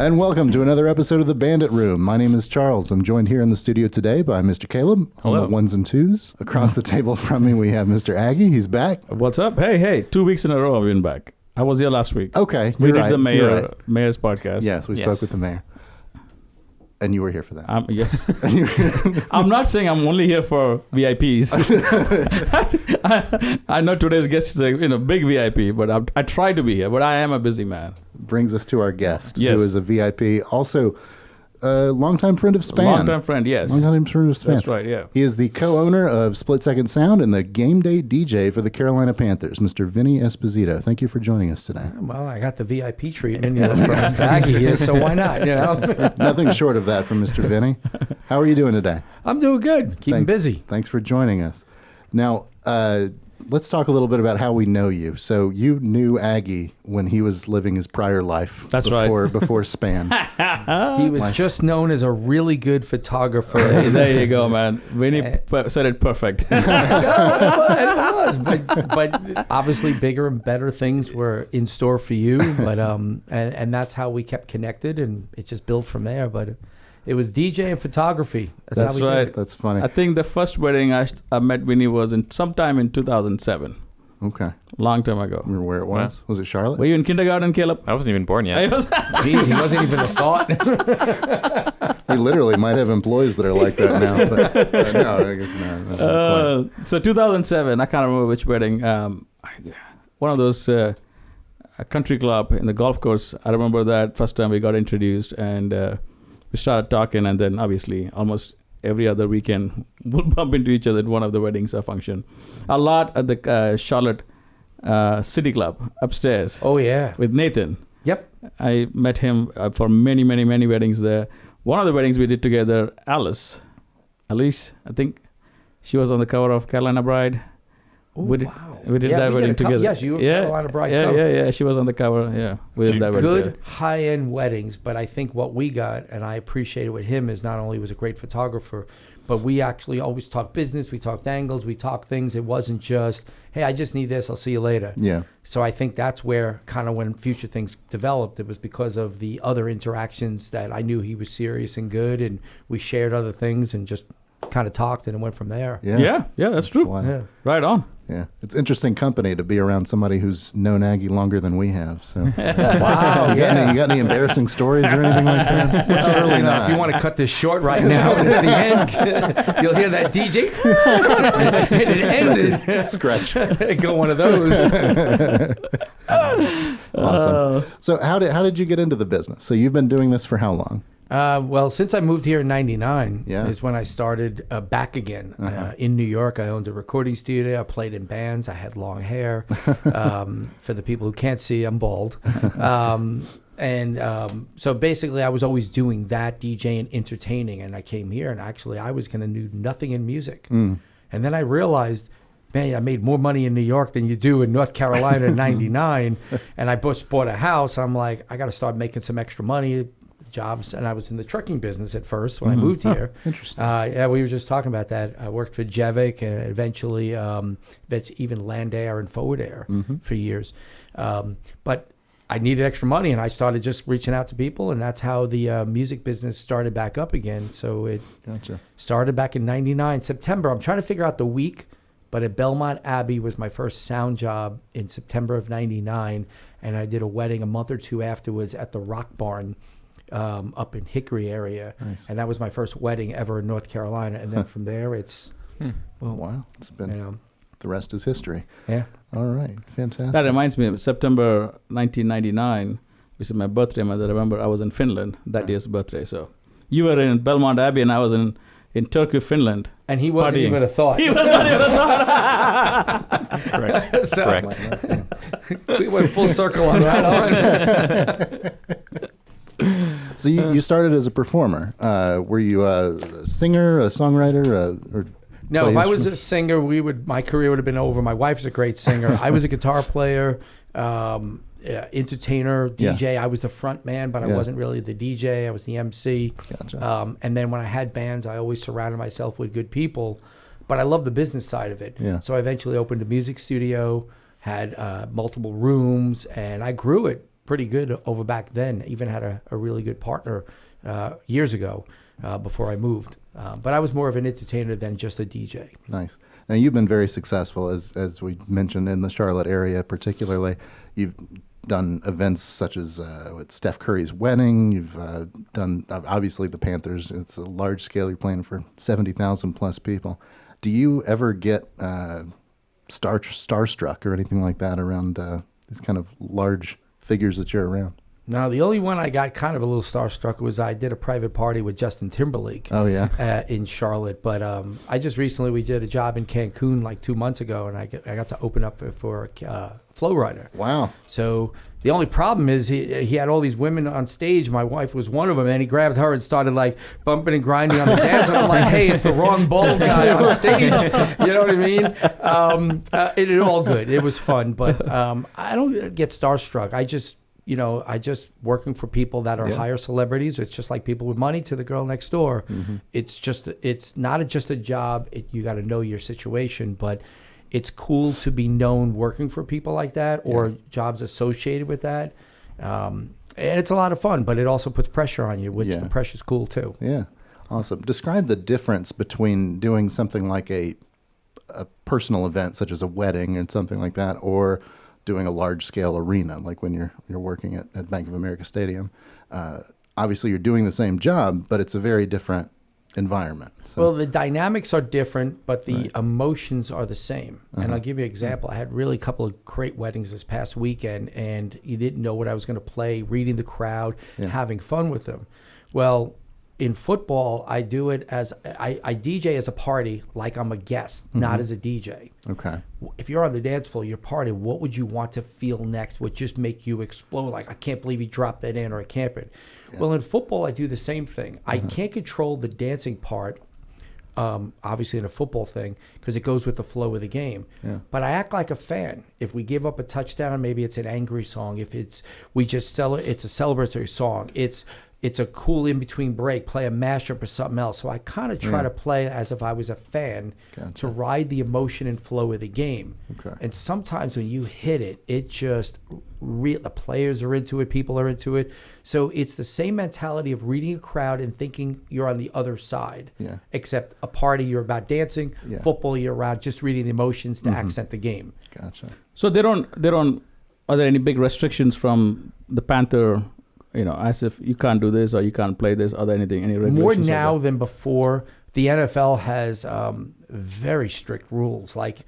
And welcome to another episode of the Bandit Room. My name is Charles. I'm joined here in the studio today by Mr. Caleb. Hello. On the ones and twos. Across the table from me, we have Mr. Aggie. He's back. What's up? Hey, 2 weeks in a row I've been back. I was here last week. Okay, We did right, the you're mayor's podcast. Yes, we spoke with the mayor. And you were here for that. Yes. I'm not saying I'm only here for VIPs. I know today's guest is a big VIP, but I try to be here. But I am a busy man. Brings us to our guest, Yes. who is a VIP, also a longtime friend of Span. Long-time friend, yes. Longtime friend of Span. That's right, yeah. He is the co-owner of Split Second Sound and the game day DJ for the Carolina Panthers, Mr. Vinny Esposito. Thank you for joining us today. Well, I got the VIP treatment from Mr. Aggie here, so why not, Nothing short of that from Mr. Vinny. How are you doing today? I'm doing good. Keeping busy. Thanks for joining us. Now, let's talk a little bit about how we know you. So you knew Aggie when he was living his prior life. That's right. Before Span. He was just known as a really good photographer. There you go, man. Vinny said it perfect. It was, but obviously bigger and better things were in store for you. But and that's how we kept connected, and it just built from there. But it was DJ and photography. That's how we right. did it. That's funny. I think the first wedding I met Vinny was sometime in 2007. Okay. Long time ago. Remember where it was? Wow. Was it Charlotte? Were you in kindergarten, Caleb? I wasn't even born yet. Jeez, he wasn't even a thought. We literally might have employees that are like that now. But no, I guess not. So 2007, I can't remember which wedding. One of those a country club in the golf course. I remember that first time we got introduced, and we started talking, and then obviously almost every other weekend we'll bump into each other at one of the weddings or function. A lot at the Charlotte City Club upstairs. Oh, yeah. With Nathan. Yep. I met him for many, many, many weddings there. One of the weddings we did together, Alice, I think she was on the cover of Carolina Bride. Ooh, We did Yeah, that we wedding did a together. yes, you were Carolina Bride cover. Yeah. She was on the cover. Yeah, we did that wedding Good together. high-end weddings, but I think what we got, and I appreciate it with him, is not only was a great photographer, but we actually always talked business, we talked angles, we talked things. It wasn't just, hey, I just need this, I'll see you later. Yeah. So I think that's where kind of when Future Things developed, it was because of the other interactions that I knew he was serious and good, and we shared other things and just kind of talked, and it went from there. Yeah, that's true. Why. Yeah. Right on. Yeah. It's interesting company to be around somebody who's known Aggie longer than we have. So Wow, you got any embarrassing stories or anything like that? Well, Surely not. if you want to cut this short right now, it's the end. You'll hear that DJ, and it ended. Scratch. Go one of those. Awesome. So how did you get into the business? So you've been doing this for how long? Well, since I moved here in '99 Yeah. is when I started back again. In New York, I owned a recording studio. I played in bands. I had long hair. For the people who can't see, I'm bald. So basically, I was always doing that, DJing, entertaining. And I came here, and actually, I was going to do nothing in music. And then I realized, man, I made more money in New York than you do in North Carolina in '99. And I just bought a house. I'm like, I got to start making some extra money. Jobs, and I was in the trucking business at first when I moved here. Interesting. Yeah, we were just talking about that. I worked for Jevic and eventually even Land Air and Forward Air for years. But I needed extra money, and I started just reaching out to people, and that's how the music business started back up again. So it started back in '99, September. I'm trying to figure out the week, but at Belmont Abbey was my first sound job in September of '99, and I did a wedding a month or two afterwards at the Rock Barn. Up in Hickory area. Nice. And that was my first wedding ever in North Carolina. And then from there, it's well, wow, it's been the rest is history. Yeah. All right, fantastic. That reminds me of September 1999, which is my birthday month. I remember I was in Finland that year's birthday. So you were in Belmont Abbey, and I was in Turku, Finland. And he wasn't even a thought. He was not even a thought. Correct. So Correct. we went full circle on that one. So you started as a performer. Were you a singer, a songwriter, or No, if I was a singer, my career would have been over. My wife's a great singer. I was a guitar player, entertainer, DJ. I was the front man, but I wasn't really the DJ. I was the MC. Gotcha. And then when I had bands, I always surrounded myself with good people. But I love the business side of it. Yeah. So I eventually opened a music studio, had multiple rooms, and I grew it. pretty good over back then. Even had a really good partner years ago before I moved. But I was more of an entertainer than just a DJ. Nice. Now, you've been very successful, as we mentioned, in the Charlotte area particularly. You've done events such as with Steph Curry's wedding. You've done, obviously, the Panthers. It's a large scale. You're playing for 70,000 plus people. Do you ever get starstruck or anything like that around these kind of large figures that you're around? No, the only one I got kind of a little starstruck was I did a private party with Justin Timberlake. Oh, yeah. In Charlotte. But I just recently, we did a job in Cancun like 2 months ago, and I got to open up for Flow Rider. Wow. So the only problem is he had all these women on stage. My wife was one of them, and he grabbed her and started like bumping and grinding on the dance. And I'm like, hey, it's the wrong bald guy on stage. You know what I mean? It all good. It was fun, but I don't get starstruck. I just working for people that are higher celebrities. It's just like people with money to the girl next door. Mm-hmm. It's not just a job. You got to know your situation, but it's cool to be known working for people like that or jobs associated with that. And it's a lot of fun, but it also puts pressure on you, which the pressure's cool too. Yeah. Awesome. Describe the difference between doing something like a personal event, such as a wedding and something like that, or doing a large-scale arena, like when you're working at Bank of America Stadium. Obviously, you're doing the same job, but it's a very different environment. So. Well, the dynamics are different, but the emotions are the same. Uh-huh. And I'll give you an example. I had really a couple of great weddings this past weekend, and you didn't know what I was going to play, reading the crowd, having fun with them. Well, in football, I do it as I DJ as a party like I'm a guest, not as a DJ. Okay. If you're on the dance floor, you're partying, what would you want to feel next? Would just make you explode like, I can't believe he dropped that in, or I can't. Yeah. Well, in football, I do the same thing. I can't control the dancing part, obviously in a football thing, because it goes with the flow of the game. Yeah. But I act like a fan. If we give up a touchdown, maybe it's an angry song. If it's it's a celebratory song. It's a cool in-between break, play a mashup or something else. So I kind of try to play as if I was a fan to ride the emotion and flow of the game. Okay. And sometimes when you hit it, it just, the players are into it, people are into it. So it's the same mentality of reading a crowd and thinking you're on the other side. Yeah. Except a party, you're about dancing. Yeah. Football, you're around just reading the emotions to accent the game. Gotcha. So are there any big restrictions from the Panther, as if you can't do this or you can't play this? Are there any regulations? More now than before. The NFL has very strict rules. Like,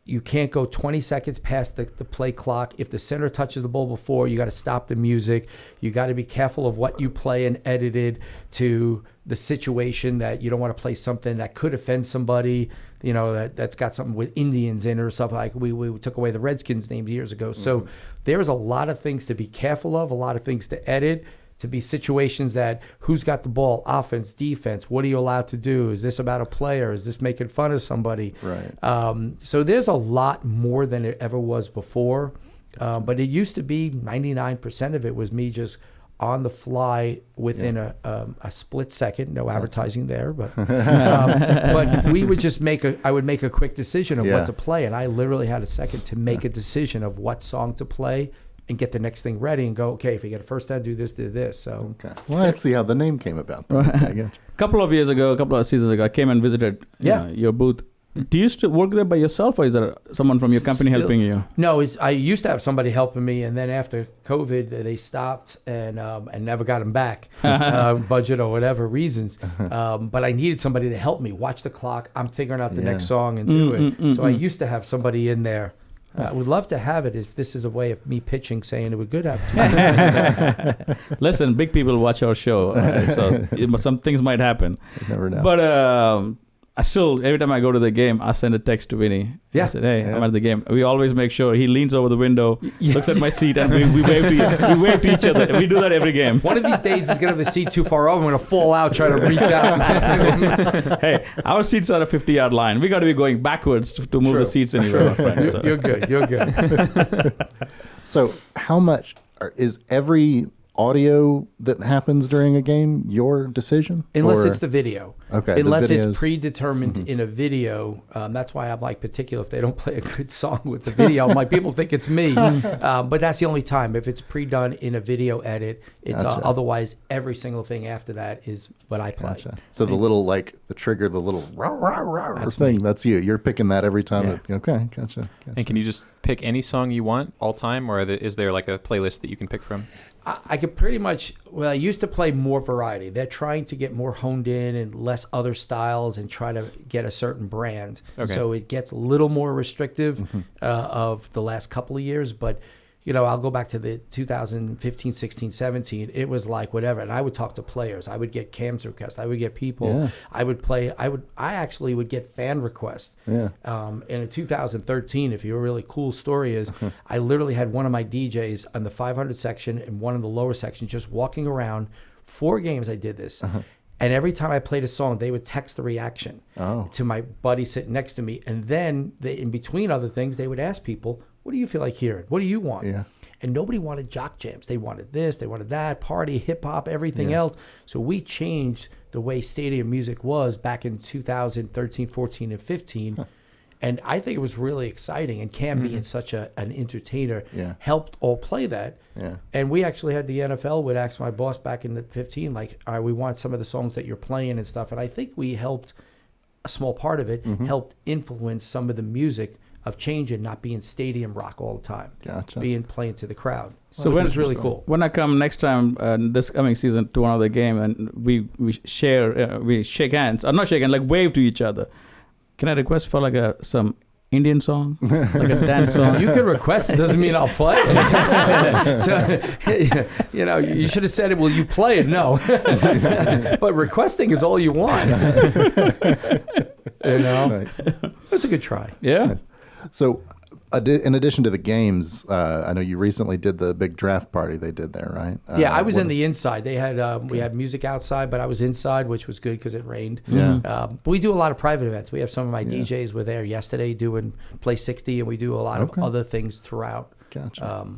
you can't go 20 seconds past the play clock. If the center touches the ball before, you got to stop the music. You got to be careful of what you play and edited to the situation, that you don't want to play something that could offend somebody, that's got something with Indians in it or something. Like we took away the Redskins names years ago. So there's a lot of things to be careful of, a lot of things to edit, to be situations that who's got the ball, offense, defense, what are you allowed to do? Is this about a player? Is this making fun of somebody? Right. So there's a lot more than it ever was before. But it used to be 99% of it was me just on the fly within a split second. No advertising there, but we would just I would make a quick decision of what to play, and I literally had a second to make a decision of what song to play and get the next thing ready and go, okay, if you get a first down, do this, do this. So well, I see how the name came about. A couple of seasons ago, I came and visited your booth. Do you still work there by yourself, or is there someone from your company helping you? No, I used to have somebody helping me, and then after COVID, they stopped and never got them back, budget or whatever reasons. But I needed somebody to help me watch the clock. I'm figuring out the next song and do it. So I used to have somebody in there. I would love to have it if this is a way of me pitching, saying it would good have. Listen, big people watch our show, so some things might happen. You never know. But I still, every time I go to the game, I send a text to Vinny. I said, hey, I'm at the game. We always make sure he leans over the window, looks at my seat, and we wave to each other. We do that every game. One of these days, he's going to have the seat too far over. I'm going to fall out trying to reach out and get to him. Hey, our seats are a 50-yard line. We got to be going backwards to move the seats anywhere. My friend, You're good. You're good. So how much is every audio that happens during a game your decision? Unless it's the video. Okay. Unless the videos. it's predetermined in a video. That's why I'm like particular if they don't play a good song with the video. I'm like, people think it's me. But that's the only time. If it's pre-done in a video edit, it's Gotcha. otherwise every single thing after that is what I play. Gotcha. So the little, like, the trigger, the little thing, that's you. You're picking that every time. Yeah. Okay, gotcha. And can you just pick any song you want all time, or is there like a playlist that you can pick from? I could pretty much, well, I used to play more variety. They're trying to get more honed in and less other styles and try to get a certain brand. Okay. So it gets a little more restrictive of the last couple of years. But, you know, I'll go back to the 2015, 16, 17. It was like whatever. And I would talk to players. I would get Cam's requests. I would get people. Yeah. I would play. I actually would get fan requests. Yeah. And in 2013, if you a really cool story is, I literally had one of my DJs on the 500 section and one in the lower section just walking around. 4 games I did this. And every time I played a song, they would text the reaction to my buddy sitting next to me. And then in between other things, they would ask people, what do you feel like hearing? What do you want? Yeah. And nobody wanted jock jams. They wanted this, they wanted that, party, hip hop, everything else. So we changed the way stadium music was back in 2013, 14, and 15. And I think it was really exciting. And Cam being such an entertainer helped all play that. Yeah. And we actually had the NFL would ask my boss back in the 15, like, all right, we want some of the songs that you're playing and stuff. And I think we helped, a small part of it, helped influence some of the music of changing, not being stadium rock all the time. Gotcha. Being playing to the crowd. So It was really cool. When I come next time, this coming season, to another game, and we share, we shake hands, or not shake hands, like wave to each other. Can I request for like some Indian song, like a dance song? You can request it, doesn't mean I'll play it. So, you know, you should have said it, will you play it? No. But requesting is all you want. You know? Nice. It's a good try. Yeah. So, in addition to the games, I know you recently did the big draft party they did there, right? Yeah, I was in the inside. They had we had music outside, but I was inside, which was good because it rained. Yeah. But we do a lot of private events. We have some of my DJs were there yesterday doing Play 60, and we do a lot of other things throughout Gotcha.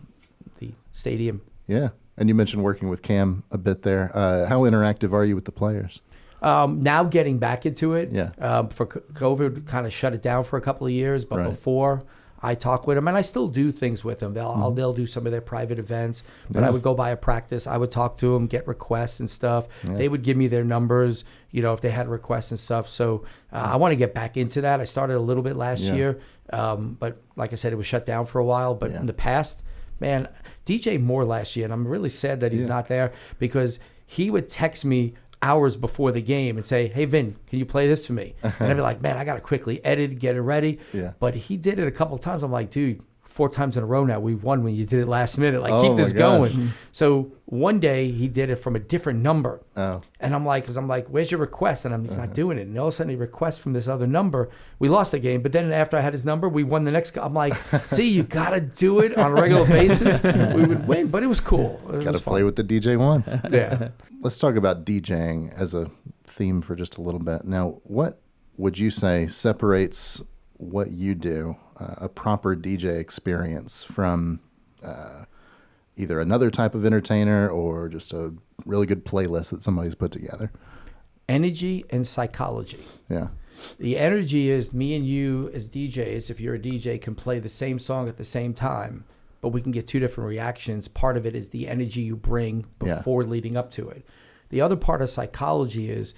the stadium. Yeah. And you mentioned working with Cam a bit there. How interactive are you with the players? Now getting back into it. Yeah. For COVID, kind of shut it down for a couple of years, but Right. before I talk with them, and I still do things with them. They'll do some of their private events, but I would go by a practice. I would talk to them, get requests and stuff. Yeah. They would give me their numbers, you know, if they had requests and stuff. So I want to get back into that. I started a little bit last year, but like I said, it was shut down for a while. But in the past, man, DJ Moore last year, and I'm really sad that he's not there because he would text me hours before the game and say, hey, Vin, can you play this for me? And I'd be like, man, I got to quickly edit, get it ready. Yeah. But he did it a couple of times. I'm like, dude, 4 times in a row now, we won when you did it last minute. Like, keep this going. So one day he did it from a different number. Oh. And I'm like, where's your request? And he's not doing it. And all of a sudden he requests from this other number. We lost the game. But then after I had his number, we won the next. I'm like, see, you got to do it on a regular basis. We would win. But it was cool. It Got to was play fun. with the DJ once. Yeah. Let's talk about DJing as a theme for just a little bit. Now, what would you say separates what you do, a proper DJ experience, from either another type of entertainer or just a really good playlist that somebody's put together? Energy and psychology. Yeah. The energy is me and you as DJs, if you're a DJ, can play the same song at the same time, but we can get 2 different reactions. Part of it is the energy you bring before leading up to it. The other part of psychology is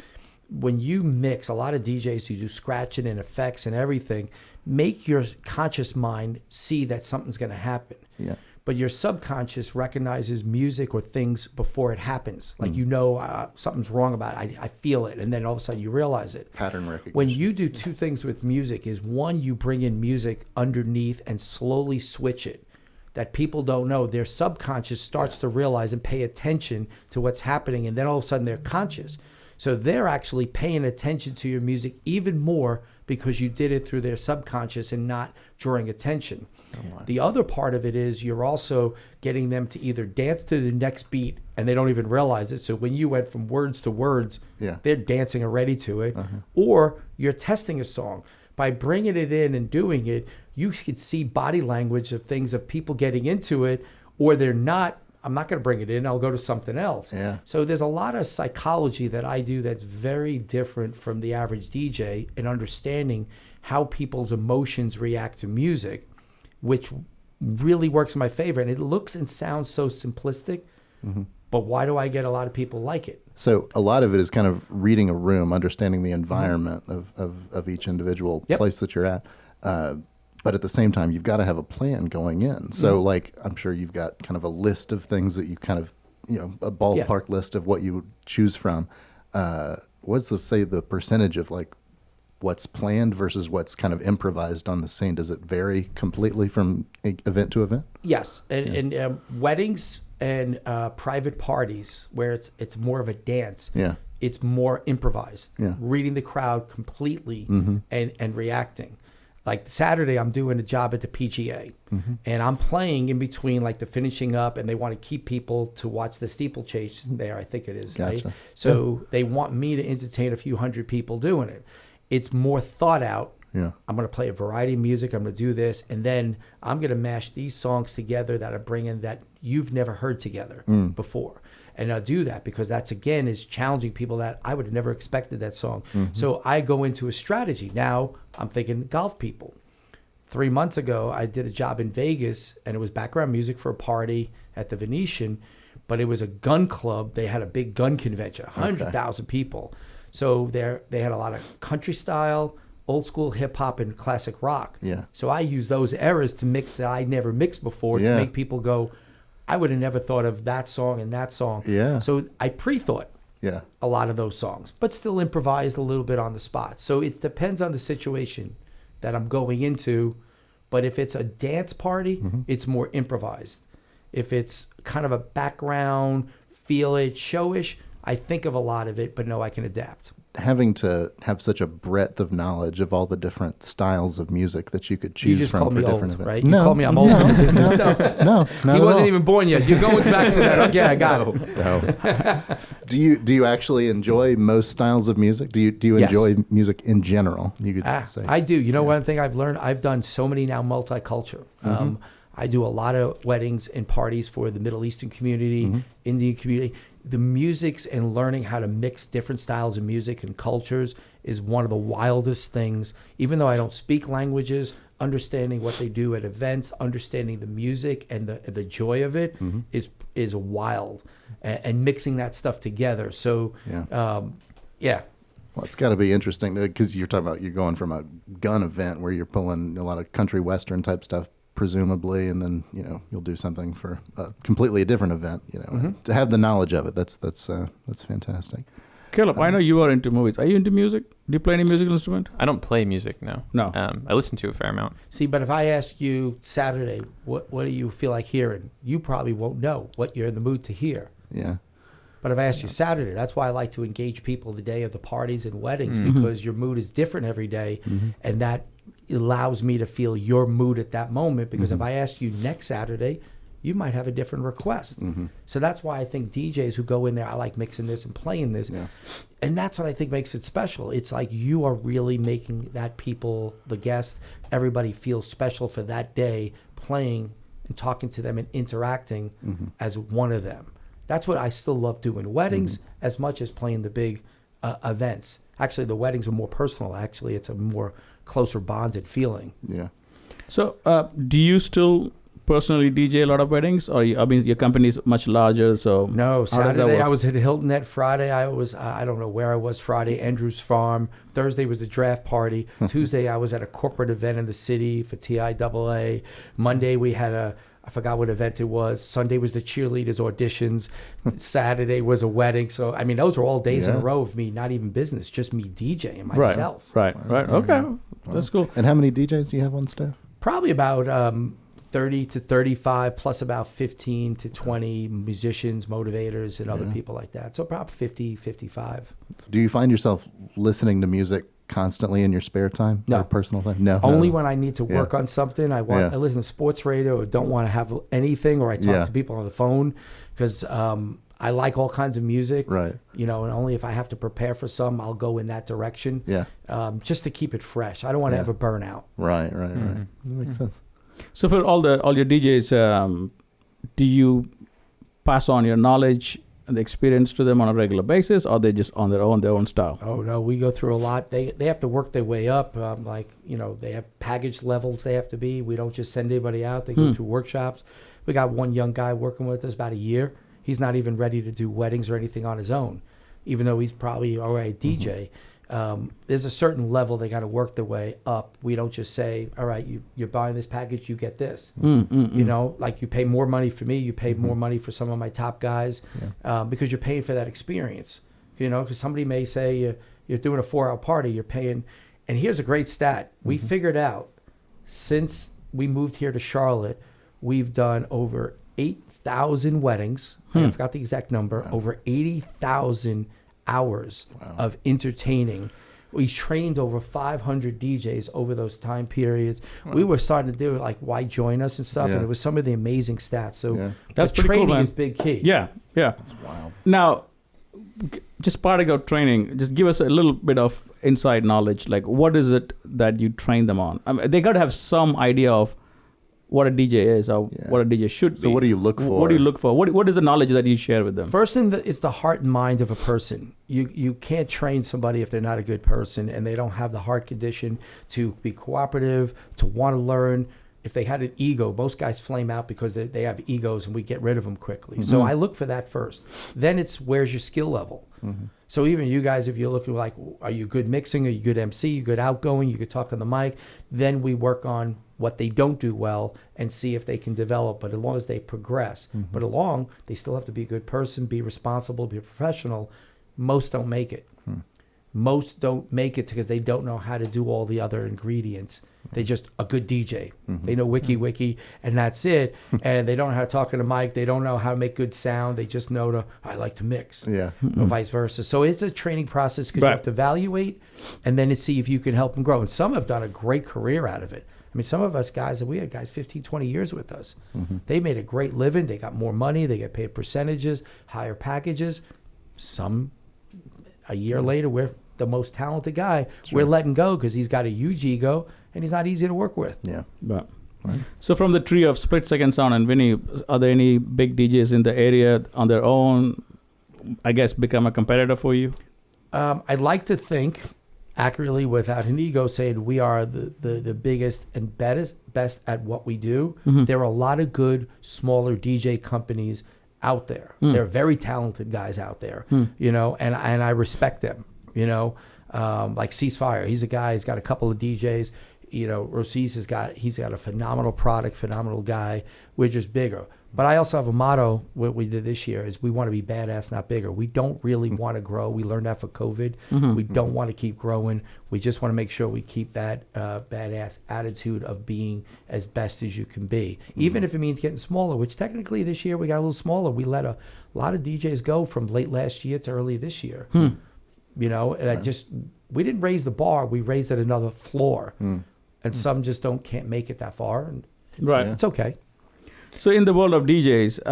when you mix, a lot of DJs who do scratching and effects and everything, make your conscious mind see that something's going to happen. Yeah. But your subconscious recognizes music or things before it happens. Like, you know, something's wrong about it. I feel it. And then all of a sudden you realize it. Pattern recognition. When you do 2 things with music is, one, you bring in music underneath and slowly switch it. That people don't know. Their subconscious starts to realize and pay attention to what's happening. And then all of a sudden they're conscious. So they're actually paying attention to your music even more because you did it through their subconscious and not drawing attention. The other part of it is you're also getting them to either dance to the next beat and they don't even realize it. So when you went from words to words, they're dancing already to it. Or you're testing a song. By bringing it in and doing it, you could see body language of things of people getting into it, or they're not I'm not going to bring it in. I'll go to something else. Yeah. So there's a lot of psychology that I do that's very different from the average DJ in understanding how people's emotions react to music, which really works in my favor. And it looks and sounds so simplistic, but why do I get a lot of people like it? So a lot of it is kind of reading a room, understanding the environment of each individual place that you're at. But at the same time, you've got to have a plan going in. So like, I'm sure you've got kind of a list of things that you kind of, a ballpark list of what you would choose from. What's the percentage of like what's planned versus what's kind of improvised on the scene? Does it vary completely from event to event? Yes. And weddings and private parties where it's more of a dance. Yeah. It's more improvised. Yeah. Reading the crowd completely and reacting. Like Saturday, I'm doing a job at the PGA, and I'm playing in between, like the finishing up, and they want to keep people to watch the steeplechase there, I think it is, Gotcha. right? So they want me to entertain a few hundred people doing it. It's more thought out. Yeah. I'm going to play a variety of music. I'm going to do this, and then I'm going to mash these songs together that are bringing that you've never heard together before. And I'll do that because that's, again, is challenging people that I would have never expected that song. So I go into a strategy. Now I'm thinking golf people. 3 months ago, I did a job in Vegas, and it was background music for a party at the Venetian, but it was a gun club. They had a big gun convention, 100,000 people. So they had a lot of country style, old school hip hop, and classic rock. Yeah. So I used those eras to mix that I never mixed before to make people go, I would have never thought of that song and that song. Yeah. So I pre-thought a lot of those songs, but still improvised a little bit on the spot. So it depends on the situation that I'm going into. But if it's a dance party, it's more improvised. If it's kind of a background, feel it, showish, I think of a lot of it, but no, I can adapt. Having to have such a breadth of knowledge of all the different styles of music that you could choose You just from called for me different old, events. right? You called me I'm old in the business. No, not He at wasn't all. even born yet. You're going back to that. Okay, I got it. No. Do you actually enjoy most styles of music? Do you Yes. enjoy music in general? You could say. I do. You know, one thing I've learned, I've done so many now multicultural. I do a lot of weddings and parties for the Middle Eastern community, Indian community. The musics and learning how to mix different styles of music and cultures is one of the wildest things. Even though I don't speak languages, understanding what they do at events, understanding the music and the joy of it is wild, and mixing that stuff together. So, Well, it's got to be interesting because you're talking about you're going from a gun event where you're pulling a lot of country western type stuff, presumably, and then you'll do something for a completely different event. And to have the knowledge of it, that's fantastic. Caleb, I know you are into movies. Are you into music? Do you play any musical instrument? I don't play music, no. No. I listen to a fair amount. see, but if I ask you Saturday, what do you feel like hearing? You probably won't know what you're in the mood to hear. Yeah. But if I ask you Saturday, that's why I like to engage people the day of the parties and weddings, because your mood is different every day, and that allows me to feel your mood at that moment. Because if I ask you next Saturday, you might have a different request. So that's why I think DJs who go in there, I like mixing this and playing this. Yeah. And that's what I think makes it special. It's like you are really making that people, the guest, everybody feel special for that day, playing and talking to them and interacting as one of them. That's what I still love doing. Weddings as much as playing the big events. Actually, the weddings are more personal. Actually, it's a more closer bonded feeling. Yeah. So, do you still personally DJ a lot of weddings, or your company is much larger? So No, how does that Saturday work? I was at Hilton that Friday. I don't know where I was Friday, Andrews Farm. Thursday was the draft party. Tuesday I was at a corporate event in the city for TIAA. Monday we had I forgot what event it was. Sunday was the cheerleaders auditions. Saturday was a wedding. So, I mean, those are all days in a row of me, not even business, just me DJing myself. Right. Okay, that's cool. And how many DJs do you have on staff? Probably about 30 to 35, plus about 15 to 20 musicians, motivators, and other people like that. So about 50, 55. Do you find yourself listening to music constantly in your spare time? No. Or personal time? No. Only no. when I need to work on something. I listen to sports radio, or don't want to have anything, or I talk to people on the phone, because I like all kinds of music. Right. And only if I have to prepare for some, I'll go in that direction. Yeah. Just to keep it fresh. I don't want to have a burnout. Right. That makes sense. So for all your DJs, do you pass on your knowledge and the experience to them on a regular basis, or they just on their own style? Oh no, we go through a lot. They have to work their way up. Like, you know, they have package levels they have to be. We don't just send anybody out. They go through workshops. We got one young guy working with us about a year. He's not even ready to do weddings or anything on his own, even though he's probably already DJ. There's a certain level they got to work their way up. We don't just say, all right, you're buying this package, you get this. You know, like you pay more money for me, you pay more money for some of my top guys, because you're paying for that experience. You know, because somebody may say you're doing a 4-hour party, you're paying. And here's a great stat. We figured out since we moved here to Charlotte, we've done over 8,000 weddings. I forgot the exact number. Over 80,000 hours of entertaining. We trained over 500 DJs over those time periods. We were starting to do like, why join us and stuff, and it was some of the amazing stats. So That's pretty training cool, man. is big key. Yeah. That's wild. Now, just part of your training, just give us a little bit of inside knowledge. Like, what is it that you train them on? I mean, they got to have some idea of what a DJ is or what a DJ should be. So what do you look for? What do you look for? What is the knowledge that you share with them? First thing is the heart and mind of a person. You can't train somebody if they're not a good person and they don't have the heart condition to be cooperative, to want to learn. If they had an ego, most guys flame out because they have egos and we get rid of them quickly. So I look for that first. Then it's where's your skill level. So even you guys, if you're looking like, are you good mixing? Are you good MC? You good outgoing? You could talk on the mic? Then we work on what they don't do well and see if they can develop. But as long as they progress, but they still have to be a good person, be responsible, be a professional. Most don't make it. Most don't make it because they don't know how to do all the other ingredients. They just a good DJ. They know wiki, and that's it. And they don't know how to talk on the mic. They don't know how to make good sound. They just know I like to mix. Or vice versa. So it's a training process because you have to evaluate and then to see if you can help them grow. And some have done a great career out of it. I mean, some of us guys, we had guys 15, 20 years with us. They made a great living. They got more money. They get paid percentages, higher packages. Some, a year later, we're the most talented guy. We're letting go because he's got a huge ego and he's not easy to work with. But, so from the tree of Split Second Sound and Vinny, are there any big DJs in the area on their own, I guess, become a competitor for you? I'd like to think accurately without an ego saying we are the biggest and best at what we do. There are a lot of good smaller DJ companies out there. There are very talented guys out there, you know, and I respect them, you know, like Ceasefire. He's a guy, he's got a couple of DJs, you know, Rosis he's got a phenomenal product, phenomenal guy. We're just bigger. But I also have a motto, what we did this year is we want to be badass, not bigger. We don't really want to grow. We learned that for COVID. We don't want to keep growing. We just want to make sure we keep that badass attitude of being as best as you can be. Even if it means getting smaller, which technically this year we got a little smaller. We let a lot of DJs go from late last year to early this year. You know, and we didn't raise the bar. We raised it another floor. And some just can't make it that far. And it's okay. So in the world of DJs,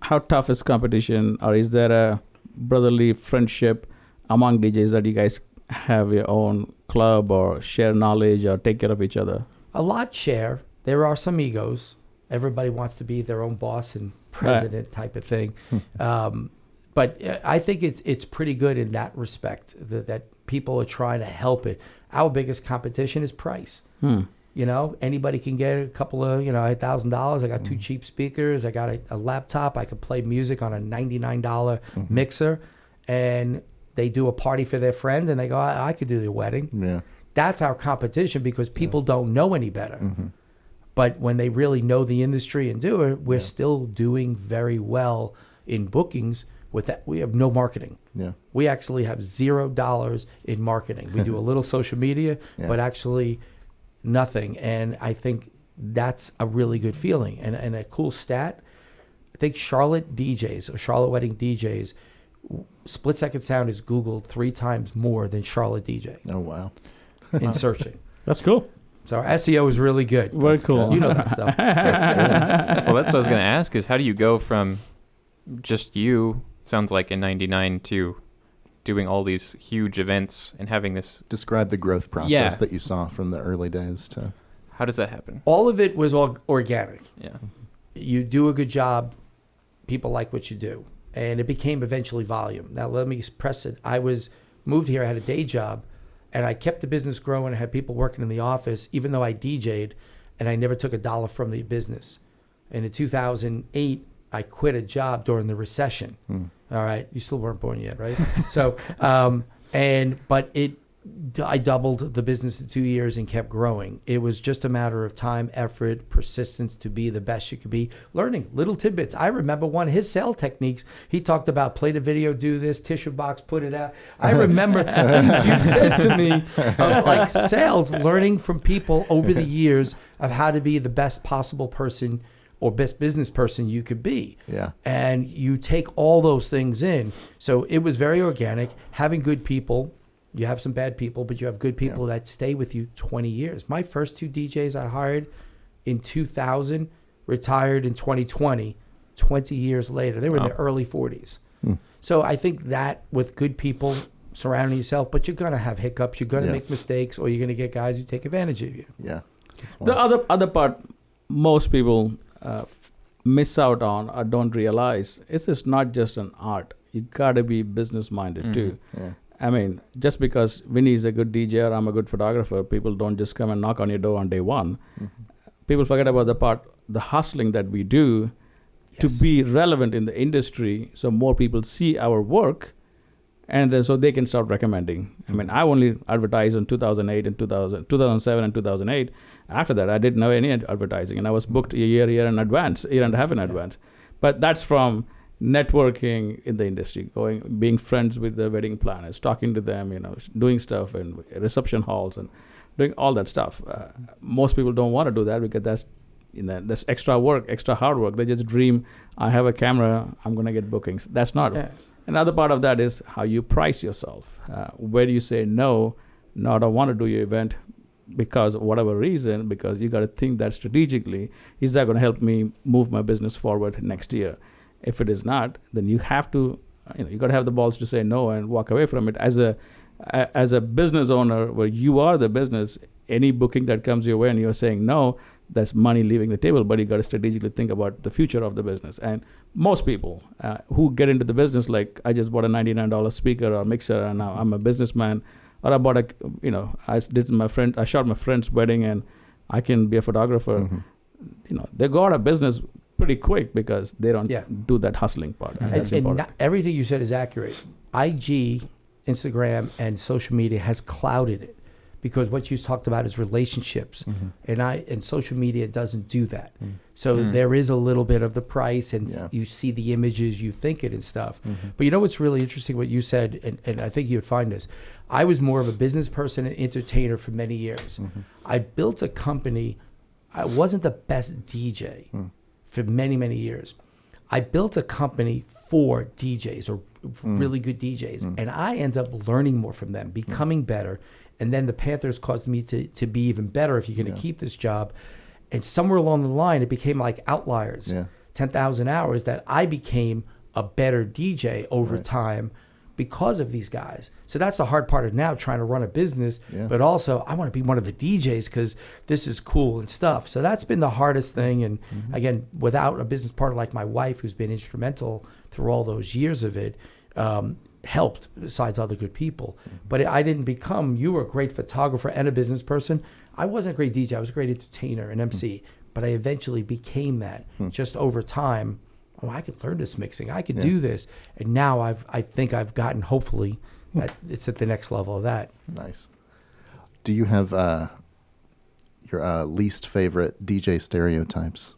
how tough is competition, or is there a brotherly friendship among DJs that you guys have your own club or share knowledge or take care of each other? A lot share. There are some egos. Everybody wants to be their own boss and president type of thing. But I think it's pretty good in that respect, that people are trying to help it. Our biggest competition is price. You know, anybody can get a couple of, $1,000. I got 2 cheap speakers. I got a laptop. I could play music on a $99 mixer. And they do a party for their friend and they go, I could do their wedding. That's our competition because people don't know any better. But when they really know the industry and do it, we're still doing very well in bookings. With that, we have no marketing. We actually have $0 in marketing. We do a little social media, but actually nothing. And I think that's a really good feeling. And a cool stat, I think Charlotte DJs or Charlotte wedding DJs, Split Second Sound is Googled 3 times more than Charlotte DJ. Oh, wow. In searching. That's cool. So our SEO is really good. Very cool. You know that stuff. Well, that's what I was going to ask is how do you go from just you, sounds like in 99, to doing all these huge events and having this... Describe the growth process that you saw from the early days to... How does that happen? All of it was all organic. Yeah. You do a good job, people like what you do. And it became eventually volume. Now, let me express it. I moved here, I had a day job, and I kept the business growing. I had people working in the office, even though I DJ'd, and I never took a dollar from the business. And in 2008, I quit a job during the recession. All right. You still weren't born yet, right? So, I doubled the business in 2 years and kept growing. It was just a matter of time, effort, persistence to be the best you could be. Learning little tidbits. I remember one of his sale techniques. He talked about play the video, do this, tissue box, put it out. I remember things you said to me of like sales, learning from people over the years of how to be the best possible person or best business person you could be. Yeah. And you take all those things in. So it was very organic, having good people. You have some bad people, but you have good people that stay with you 20 years. My first 2 DJs I hired in 2000 retired in 2020, 20 years later. They were in their early 40s. So I think that with good people surrounding yourself, but you're going to have hiccups. You're going to make mistakes, or you're going to get guys who take advantage of you. Yeah. The other part most people miss out on or don't realize, it's not just an art. You got to be business minded too. Yeah. I mean, just because Vinny is a good DJ or I'm a good photographer, people don't just come and knock on your door on day one. People forget about the hustling that we do to be relevant in the industry, so more people see our work, and then so they can start recommending. I mean, I only advertised in 2008 and 2007 and 2008. After that, I didn't know any advertising, and I was booked a year and a half in advance. But that's from networking in the industry, being friends with the wedding planners, talking to them, doing stuff and reception halls and doing all that stuff. Most people don't want to do that because that's extra work, extra hard work. They just dream, I have a camera, I'm going to get bookings. That's not. Yeah. Another part of that is how you price yourself. Where do you say no, I don't want to do your event because of whatever reason, because you got to think that strategically, is that going to help me move my business forward next year? If it is not, then you have to, you got to have the balls to say no and walk away from it. As a business owner, where you are the business, any booking that comes your way and you're saying no, that's money leaving the table. But you got to strategically think about the future of the business. And most people who get into the business, like I just bought a $99 speaker or mixer, and now I'm a businessman, or I bought I shot my friend's wedding, and I can be a photographer. They go out of business pretty quick because they don't do that hustling part. And that's important. Everything you said is accurate. IG, Instagram, and social media has clouded it because what you talked about is relationships, and social media doesn't do that. So there is a little bit of the price, and you see the images, you think it and stuff. But you know what's really interesting? What you said, and I think you would find this. I was more of a business person and entertainer for many years. I built a company. I wasn't the best DJ. For many, many years. I built a company for DJs or really good DJs, and I ended up learning more from them, becoming better. And then the Panthers caused me to be even better if you're going to keep this job. And somewhere along the line, it became like Outliers, 10,000 hours, that I became a better DJ over time because of these guys. So that's the hard part of now trying to run a business, but also I want to be one of the DJs because this is cool and stuff. So that's been the hardest thing. And again, without a business partner like my wife, who's been instrumental through all those years of it, helped besides other good people. But I didn't become, you were a great photographer and a business person. I wasn't a great DJ. I was a great entertainer and MC, but I eventually became that just over time. Oh, I could learn this mixing. I could do this. And now I think I've gotten, hopefully, it's at the next level of that. Nice. Do you have your least favorite DJ stereotypes?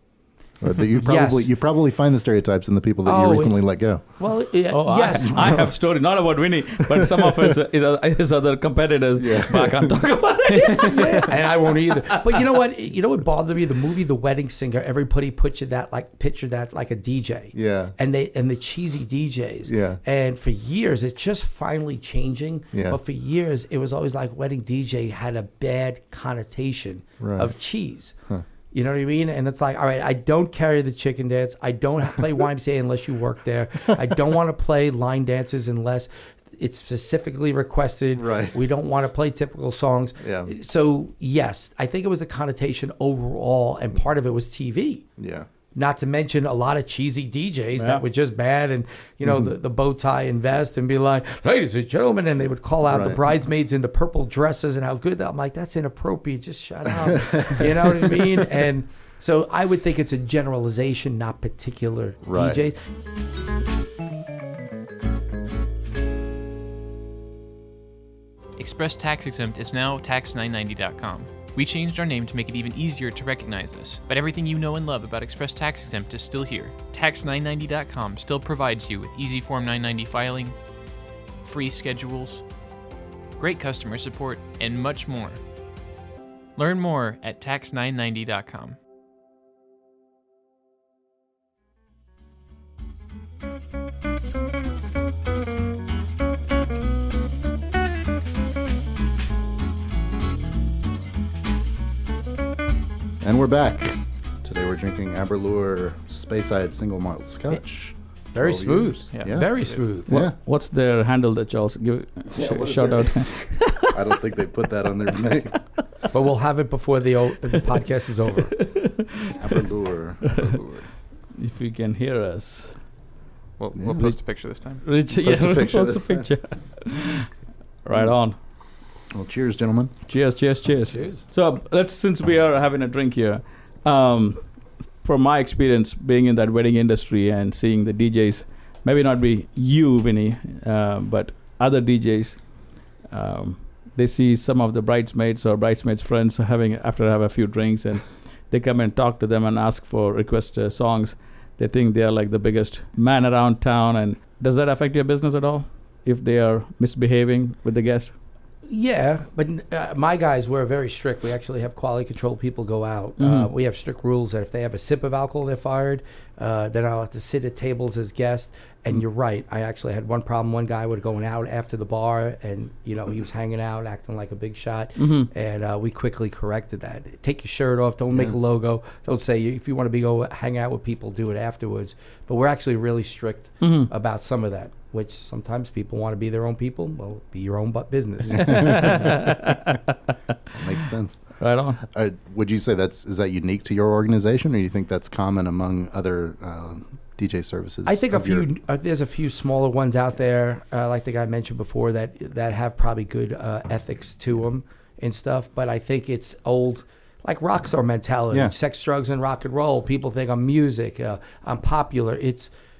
Or you probably find the stereotypes in the people that you recently let go. Well, yes. I have stories, not about Vinny, but some of his other competitors. But I can't talk about it. And I won't either. But you know what? You know what bothered me? The movie The Wedding Singer. Everybody pictured that like a DJ. Yeah. And the cheesy DJs. Yeah. And for years, it's just finally changing. Yeah. But for years, it was always like wedding DJ had a bad connotation of cheese. Huh. You know what I mean? And it's like, all right, I don't carry the chicken dance. I don't play YMCA unless you work there. I don't want to play line dances unless it's specifically requested. Right. We don't want to play typical songs. Yeah. So, yes, I think it was the connotation overall, and part of it was TV. Yeah. not to mention a lot of cheesy DJs that were just bad, and the bow tie and vest, and be like, ladies and gentlemen, and they would call out the bridesmaids in the purple dresses and how good I'm like, that's inappropriate, just shut up. You know what I mean? And so I would think it's a generalization, not particular DJs. Express Tax Exempt is now tax990.com. We changed our name to make it even easier to recognize us, but everything you know and love about Express Tax Exempt is still here. Tax990.com still provides you with easy Form 990 filing, free schedules, great customer support, and much more. Learn more at tax990.com. And we're back. Today we're drinking Aberlour Speyside Single Malt Scotch. Very smooth. Yeah. Very smooth. Yeah. What's their handle that Charles give shout out? I don't think they put that on their name. But we'll have it before the podcast is over. Aberlour. If you can hear us. We'll post a picture this time. Post a picture post a picture. Right on. Well, cheers, gentlemen. Cheers. So since we are having a drink here, from my experience being in that wedding industry and seeing the DJs, maybe not be you, Vinny, but other DJs, they see some of the bridesmaids or bridesmaids' friends have a few drinks, and they come and talk to them and ask for request songs. They think they are like the biggest man around town. And does that affect your business at all if they are misbehaving with the guest? Yeah, but my guys, we're very strict. We actually have quality control people go out. We have strict rules that if they have a sip of alcohol, they're fired. Then I'll have to sit at tables as guests. And you're right. I actually had one problem. One guy was going out after the bar, and he was hanging out, acting like a big shot. And we quickly corrected that. Take your shirt off. Don't make a logo. Don't say if you want to go hang out with people, do it afterwards. But we're actually really strict about some of that. Which sometimes people want to be their own people. Well, be your own business. Makes sense. Right on. Would you say is that unique to your organization, or do you think that's common among other DJ services? I think there's a few smaller ones out there, like the guy mentioned before, that have probably good ethics to them and stuff. But I think it's old, like rock star mentality, sex, drugs, and rock and roll. People think I'm music, I'm popular.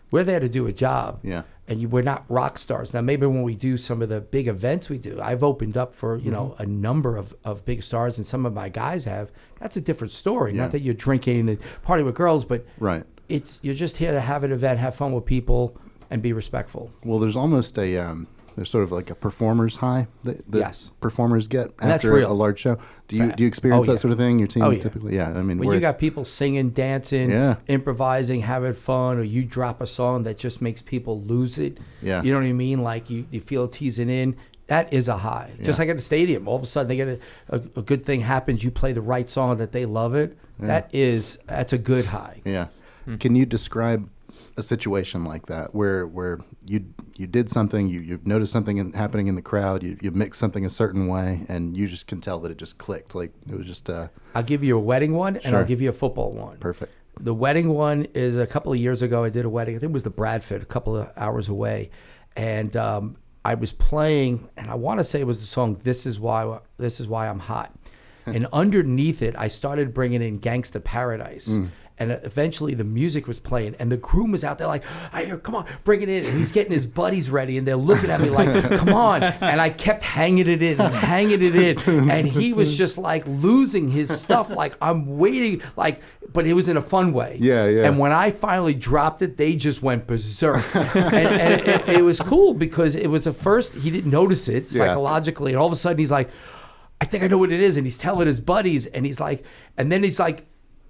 We're there to do a job. Yeah. And we're not rock stars. Now, maybe when we do some of the big events we do, I've opened up for, a number of big stars, and some of my guys have. That's a different story. Yeah. Not that you're drinking and partying with girls, but you're just here to have an event, have fun with people, and be respectful. Well, there's almost there's sort of like a performer's high that performers get after a large show. Do you experience that sort of thing? Your team typically? Yeah. I mean, when you got people singing, dancing, improvising, having fun, or you drop a song that just makes people lose it. Yeah. You know what I mean? Like you feel it teasing in. That is a high. Yeah. Just like at the stadium. All of a sudden they get a good thing happens. You play the right song that they love it. Yeah. That's a good high. Yeah. Can you describe a situation like that where you did something, you noticed something happening in the crowd, you mixed something a certain way, and you just can tell that it just clicked, like it was just I'll give you a wedding one, and I'll give you a football one. Perfect. The wedding one is a couple of years ago. I did a wedding. I think it was the Bradford, a couple of hours away, and I was playing, and I want to say it was the song "This Is Why I'm Hot," and underneath it, I started bringing in "Gangsta Paradise." And eventually the music was playing, and the groom was out there like, I hear, come on, bring it in. And he's getting his buddies ready, and they're looking at me like, come on. And I kept hanging it in. And he was just like losing his stuff. Like, I'm waiting, but it was in a fun way. Yeah. And when I finally dropped it, they just went berserk. and it was cool because it was he didn't notice it psychologically. And all of a sudden he's like, I think I know what it is. And he's telling his buddies, and he's like,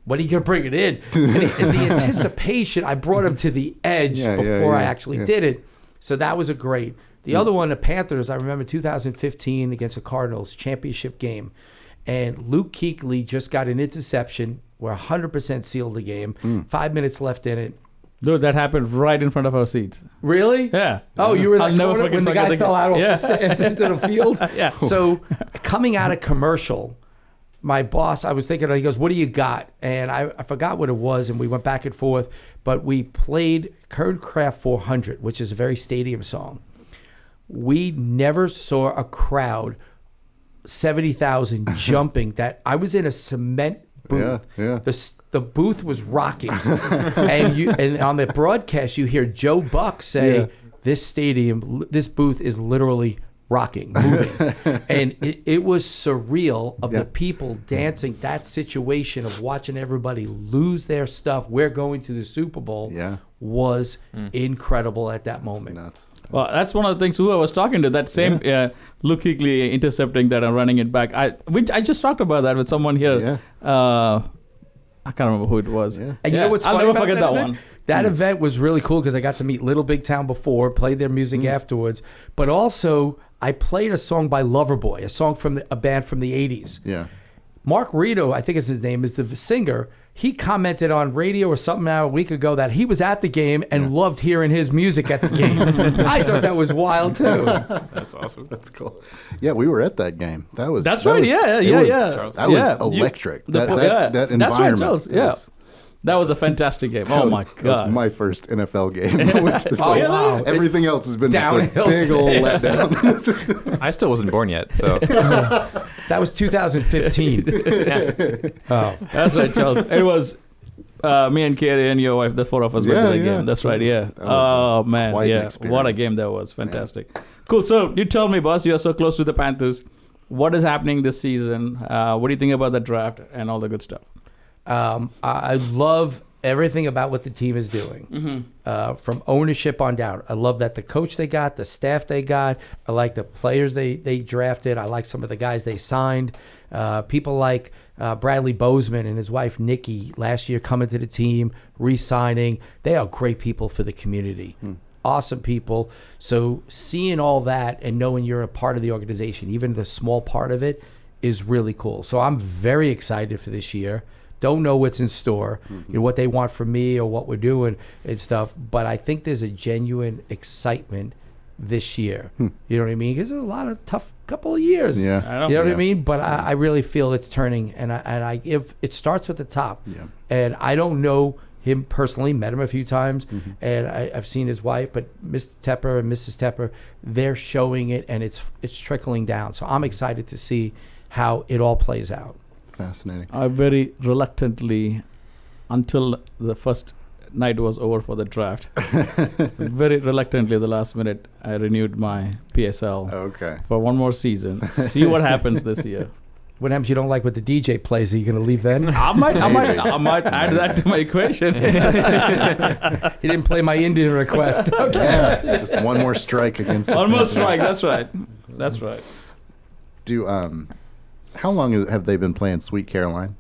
when are you going to bring it in? And the anticipation, I brought him to the edge before I actually did it. So that was a great. The other one, the Panthers, I remember 2015 against the Cardinals, championship game. And Luke Kuechly just got an interception. We're 100% sealed the game. 5 minutes left in it. Dude, that happened right in front of our seats. Really? Yeah. Oh, you were in the corner when the guy fell out off the stands into the field? Yeah. So coming out of commercial, my boss, I was thinking, he goes, what do you got? And I forgot what it was, and we went back and forth, but we played Kernkraft 400, which is a very stadium song. We never saw a crowd, 70,000 jumping, that I was in a cement booth. Yeah. The booth was rocking. and on the broadcast, you hear Joe Buck say, this booth is literally rocking, moving. And it was surreal of the people dancing, that situation of watching everybody lose their stuff. We're going to the Super Bowl was incredible at that moment. Nuts. Well, that's one of the things who I was talking to, that same Luke Kuechly intercepting that and running it back. I just talked about that with someone here. I can't remember who it was. And you know what's I'll funny never about forget that one. That event was really cool because I got to meet Little Big Town before, played their music afterwards, but also I played a song by Loverboy, a song from a band from the 80s. Yeah. Mark Rito, I think is his name, is the singer. He commented on radio or something now a week ago that he was at the game and loved hearing his music at the game. I thought that was wild too. That's awesome. That's cool. Yeah, we were at that game. That was That's that right. was- Yeah. That was electric. That environment. That's right, Charles. Yeah. was- That was a fantastic game. Oh my That was God. my first NFL game, which is Oh, like, wow. everything else has been just a Downhill big old since. letdown. I still wasn't born yet, so That was 2015. Oh, That's right, Charles. It was me and Carrie and your wife, the four of us went to the game. That's right, yeah. That was Man, quite an yeah. What a experience. game that was. Fantastic. Cool. So you tell me, boss, you're so close to the Panthers. What is happening this season? What do you think about the draft and all the good stuff? I love everything about what the team is doing, from ownership on down. I love that the coach they got, the staff they got. I like the players they drafted. I like some of the guys they signed. People like Bradley Bozeman and his wife Nikki last year coming to the team, re-signing. They are great people for the community. Awesome people. So seeing all that and knowing you're a part of the organization, even the small part of it, is really cool. So I'm very excited for this year. Don't know what's in store, what they want from me or what we're doing and stuff. But I think there's a genuine excitement this year. You know what I mean? Because there's a lot of tough couple of years. Yeah. I You know what I Yeah. mean? But I really feel it's turning, and I if it starts with the top. Yeah. And I don't know him personally, met him a few times, and I've seen his wife, but Mr. Tepper and Mrs. Tepper, they're showing it, and it's trickling down. So I'm excited to see how it all plays out. Fascinating. I very reluctantly, until the first night was over for the draft, very reluctantly, the last minute, I renewed my PSL Okay. for one more season. See what happens this year. What happens? You don't like what the DJ plays? Are you going to leave then? I might add that to my equation. He didn't play my Indian request. Okay. Just one more strike against the Almost Panthers. right. That's right. That's right. How long have they been playing Sweet Caroline?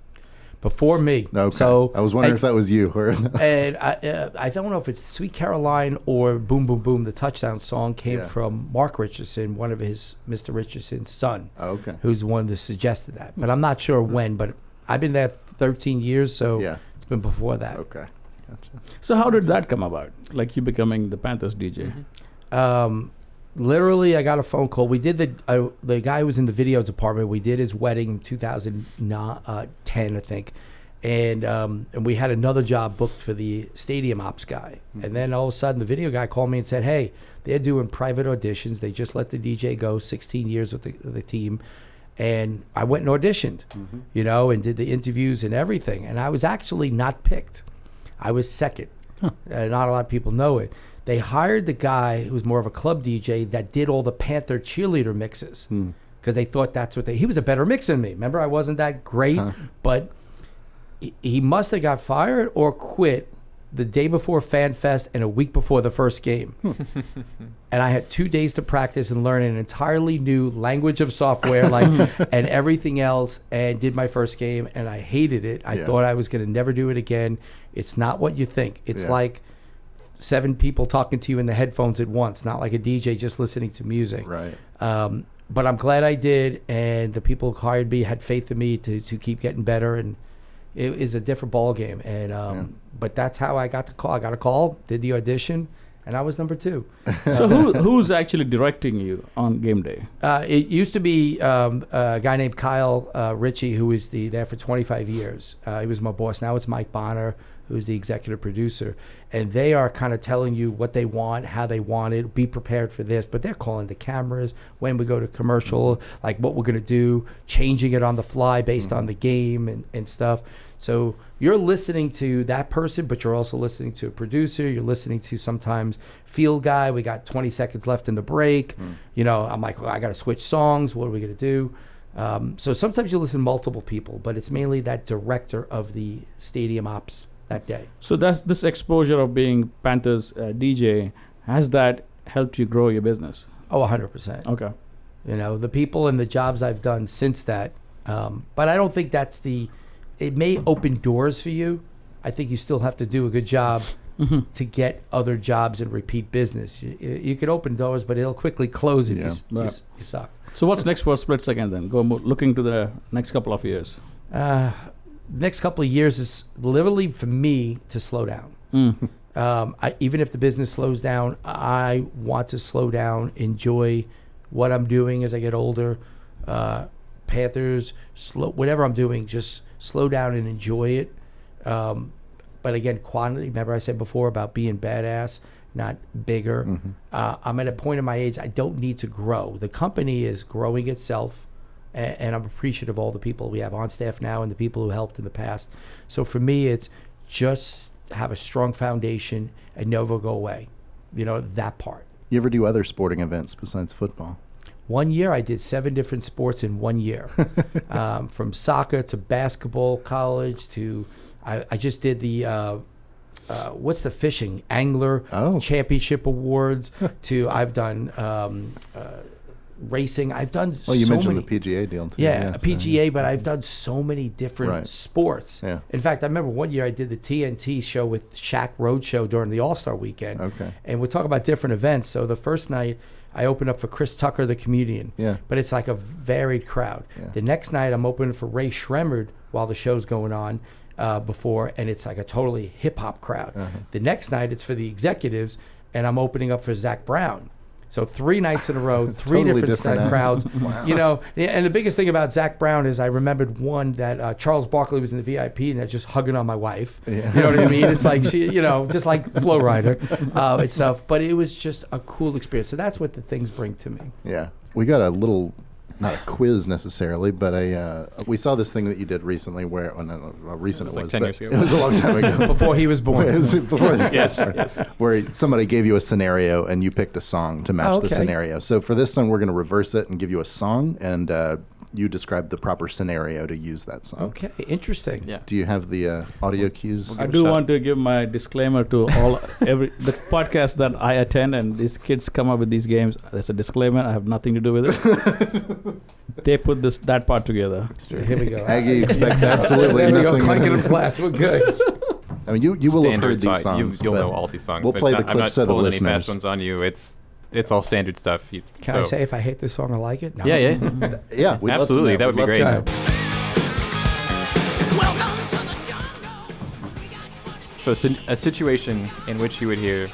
Before me. Okay. So I was wondering if that was you or And I don't know if it's Sweet Caroline or Boom Boom Boom. The touchdown song came from Mark Richardson, one of his Mr. Richardson's son, okay. who's the one that suggested that. But I'm not sure when. But I've been there 13 years, so it's been before that. Okay. Gotcha. So how did that come about? Like you becoming the Panthers DJ? Literally, I got a phone call. We did the guy who was in the video department. We did his wedding in 2010, I think, and we had another job booked for the stadium ops guy. And then all of a sudden, the video guy called me and said, "Hey, they're doing private auditions. They just let the DJ go 16 years with the team." And I went and auditioned, and did the interviews and everything. And I was actually not picked. I was second. Not a lot of people know it. They hired the guy who was more of a club DJ that did all the Panther cheerleader mixes because they thought that's what he was a better mixer than me. Remember, I wasn't that great, but he must have got fired or quit the day before Fan Fest and a week before the first game. And I had 2 days to practice and learn an entirely new language of software, and everything else, and did my first game, and I hated it. I thought I was going to never do it again. It's not what you think. It's like 7 people talking to you in the headphones at once, not like a DJ just listening to music. Right. But I'm glad I did, and the people who hired me had faith in me to keep getting better, and it is a different ball game. And but that's how I got the call. I got a call, did the audition, and I was number 2. So who's actually directing you on game day? It used to be a guy named Kyle Ritchie, who was there for 25 years. He was my boss. Now it's Mike Bonner, who's the executive producer. And they are kind of telling you what they want, how they want it, be prepared for this. But they're calling the cameras when we go to commercial, like what we're going to do, changing it on the fly based on the game and stuff. So you're listening to that person, but you're also listening to a producer. You're listening to sometimes field guy. We got 20 seconds left in the break. You know, I'm like, well, I got to switch songs. What are we going to do? So sometimes you listen to multiple people, but it's mainly that director of the stadium ops that day. So that's this exposure of being Panthers DJ. Has that helped you grow your business? Oh, 100%. Okay. You know, the people and the jobs I've done since that. But I don't think that's it may open doors for you. I think you still have to do a good job to get other jobs and repeat business. You could open doors, but it'll quickly close if you suck. So what's next for Split Second then? Looking to the next couple of years. Next couple of years is literally for me to slow down. Even if the business slows down, I want to slow down, enjoy what I'm doing as I get older. Panthers, whatever I'm doing, just slow down and enjoy it. But again, quantity. Remember I said before about being badass, not bigger. I'm at a point in my age, I don't need to grow. The company is growing itself. And I'm appreciative of all the people we have on staff now and the people who helped in the past. So for me, it's just have a strong foundation and never go away. You know, that part. You ever do other sporting events besides football? One year, I did 7 different sports in 1 year. From soccer to basketball, college to... I just did the... what's the fishing? Angler Championship Awards to... I've done... racing. I've done you so mentioned many, the PGA deal too. Yeah, a PGA, but I've done so many different sports. Yeah. In fact, I remember one year I did the TNT show with Shaq Roadshow during the All-Star weekend. Okay. And we're talking about different events. So the first night I opened up for Chris Tucker, the comedian. Yeah. But it's like a varied crowd. Yeah. The next night I'm opening for Ray Shremmerd while the show's going on before, and it's like a totally hip-hop crowd. The next night it's for the executives, and I'm opening up for Zach Brown. So 3 nights in a row, 3 Totally different different crowds. Wow. You know, and the biggest thing about Zach Brown is I remembered one that Charles Barkley was in the VIP and they're just hugging on my wife. Yeah. You know what I mean? It's like, she, you know, just like Flow Rider and stuff. But it was just a cool experience. So that's what the things bring to me. Yeah. We got a little, not a quiz necessarily, but we saw this thing that you did recently where, recent It was it like was, 10 but years ago. it was a long time ago. Before he was born. It was before this Yes, guy. yes. Where somebody gave you a scenario and you picked a song to match the Okay. scenario. So for this one, we're going to reverse it and give you a song, and you describe the proper scenario to use that song. Okay, interesting. Yeah. Do you have the audio cues? We'll I give it do a shot. want to give my disclaimer to the podcast that I attend, and these kids come up with these games. There's a disclaimer. I have nothing to do with it. They put that part together. Here we go. Aggie expects absolutely There we go, nothing. clanking in glass. We're good. I mean, you will have Standard heard these song. songs. You'll but know all these songs. We'll It's play not- the I'm clip not so the pulling any listeners. fast ones on you. It's all standard stuff. Can I say if I hate this song, I like it? No. Yeah, yeah. Yeah, we'd love to Absolutely, know. that would We'd be love great. to know. So a situation in which you would hear.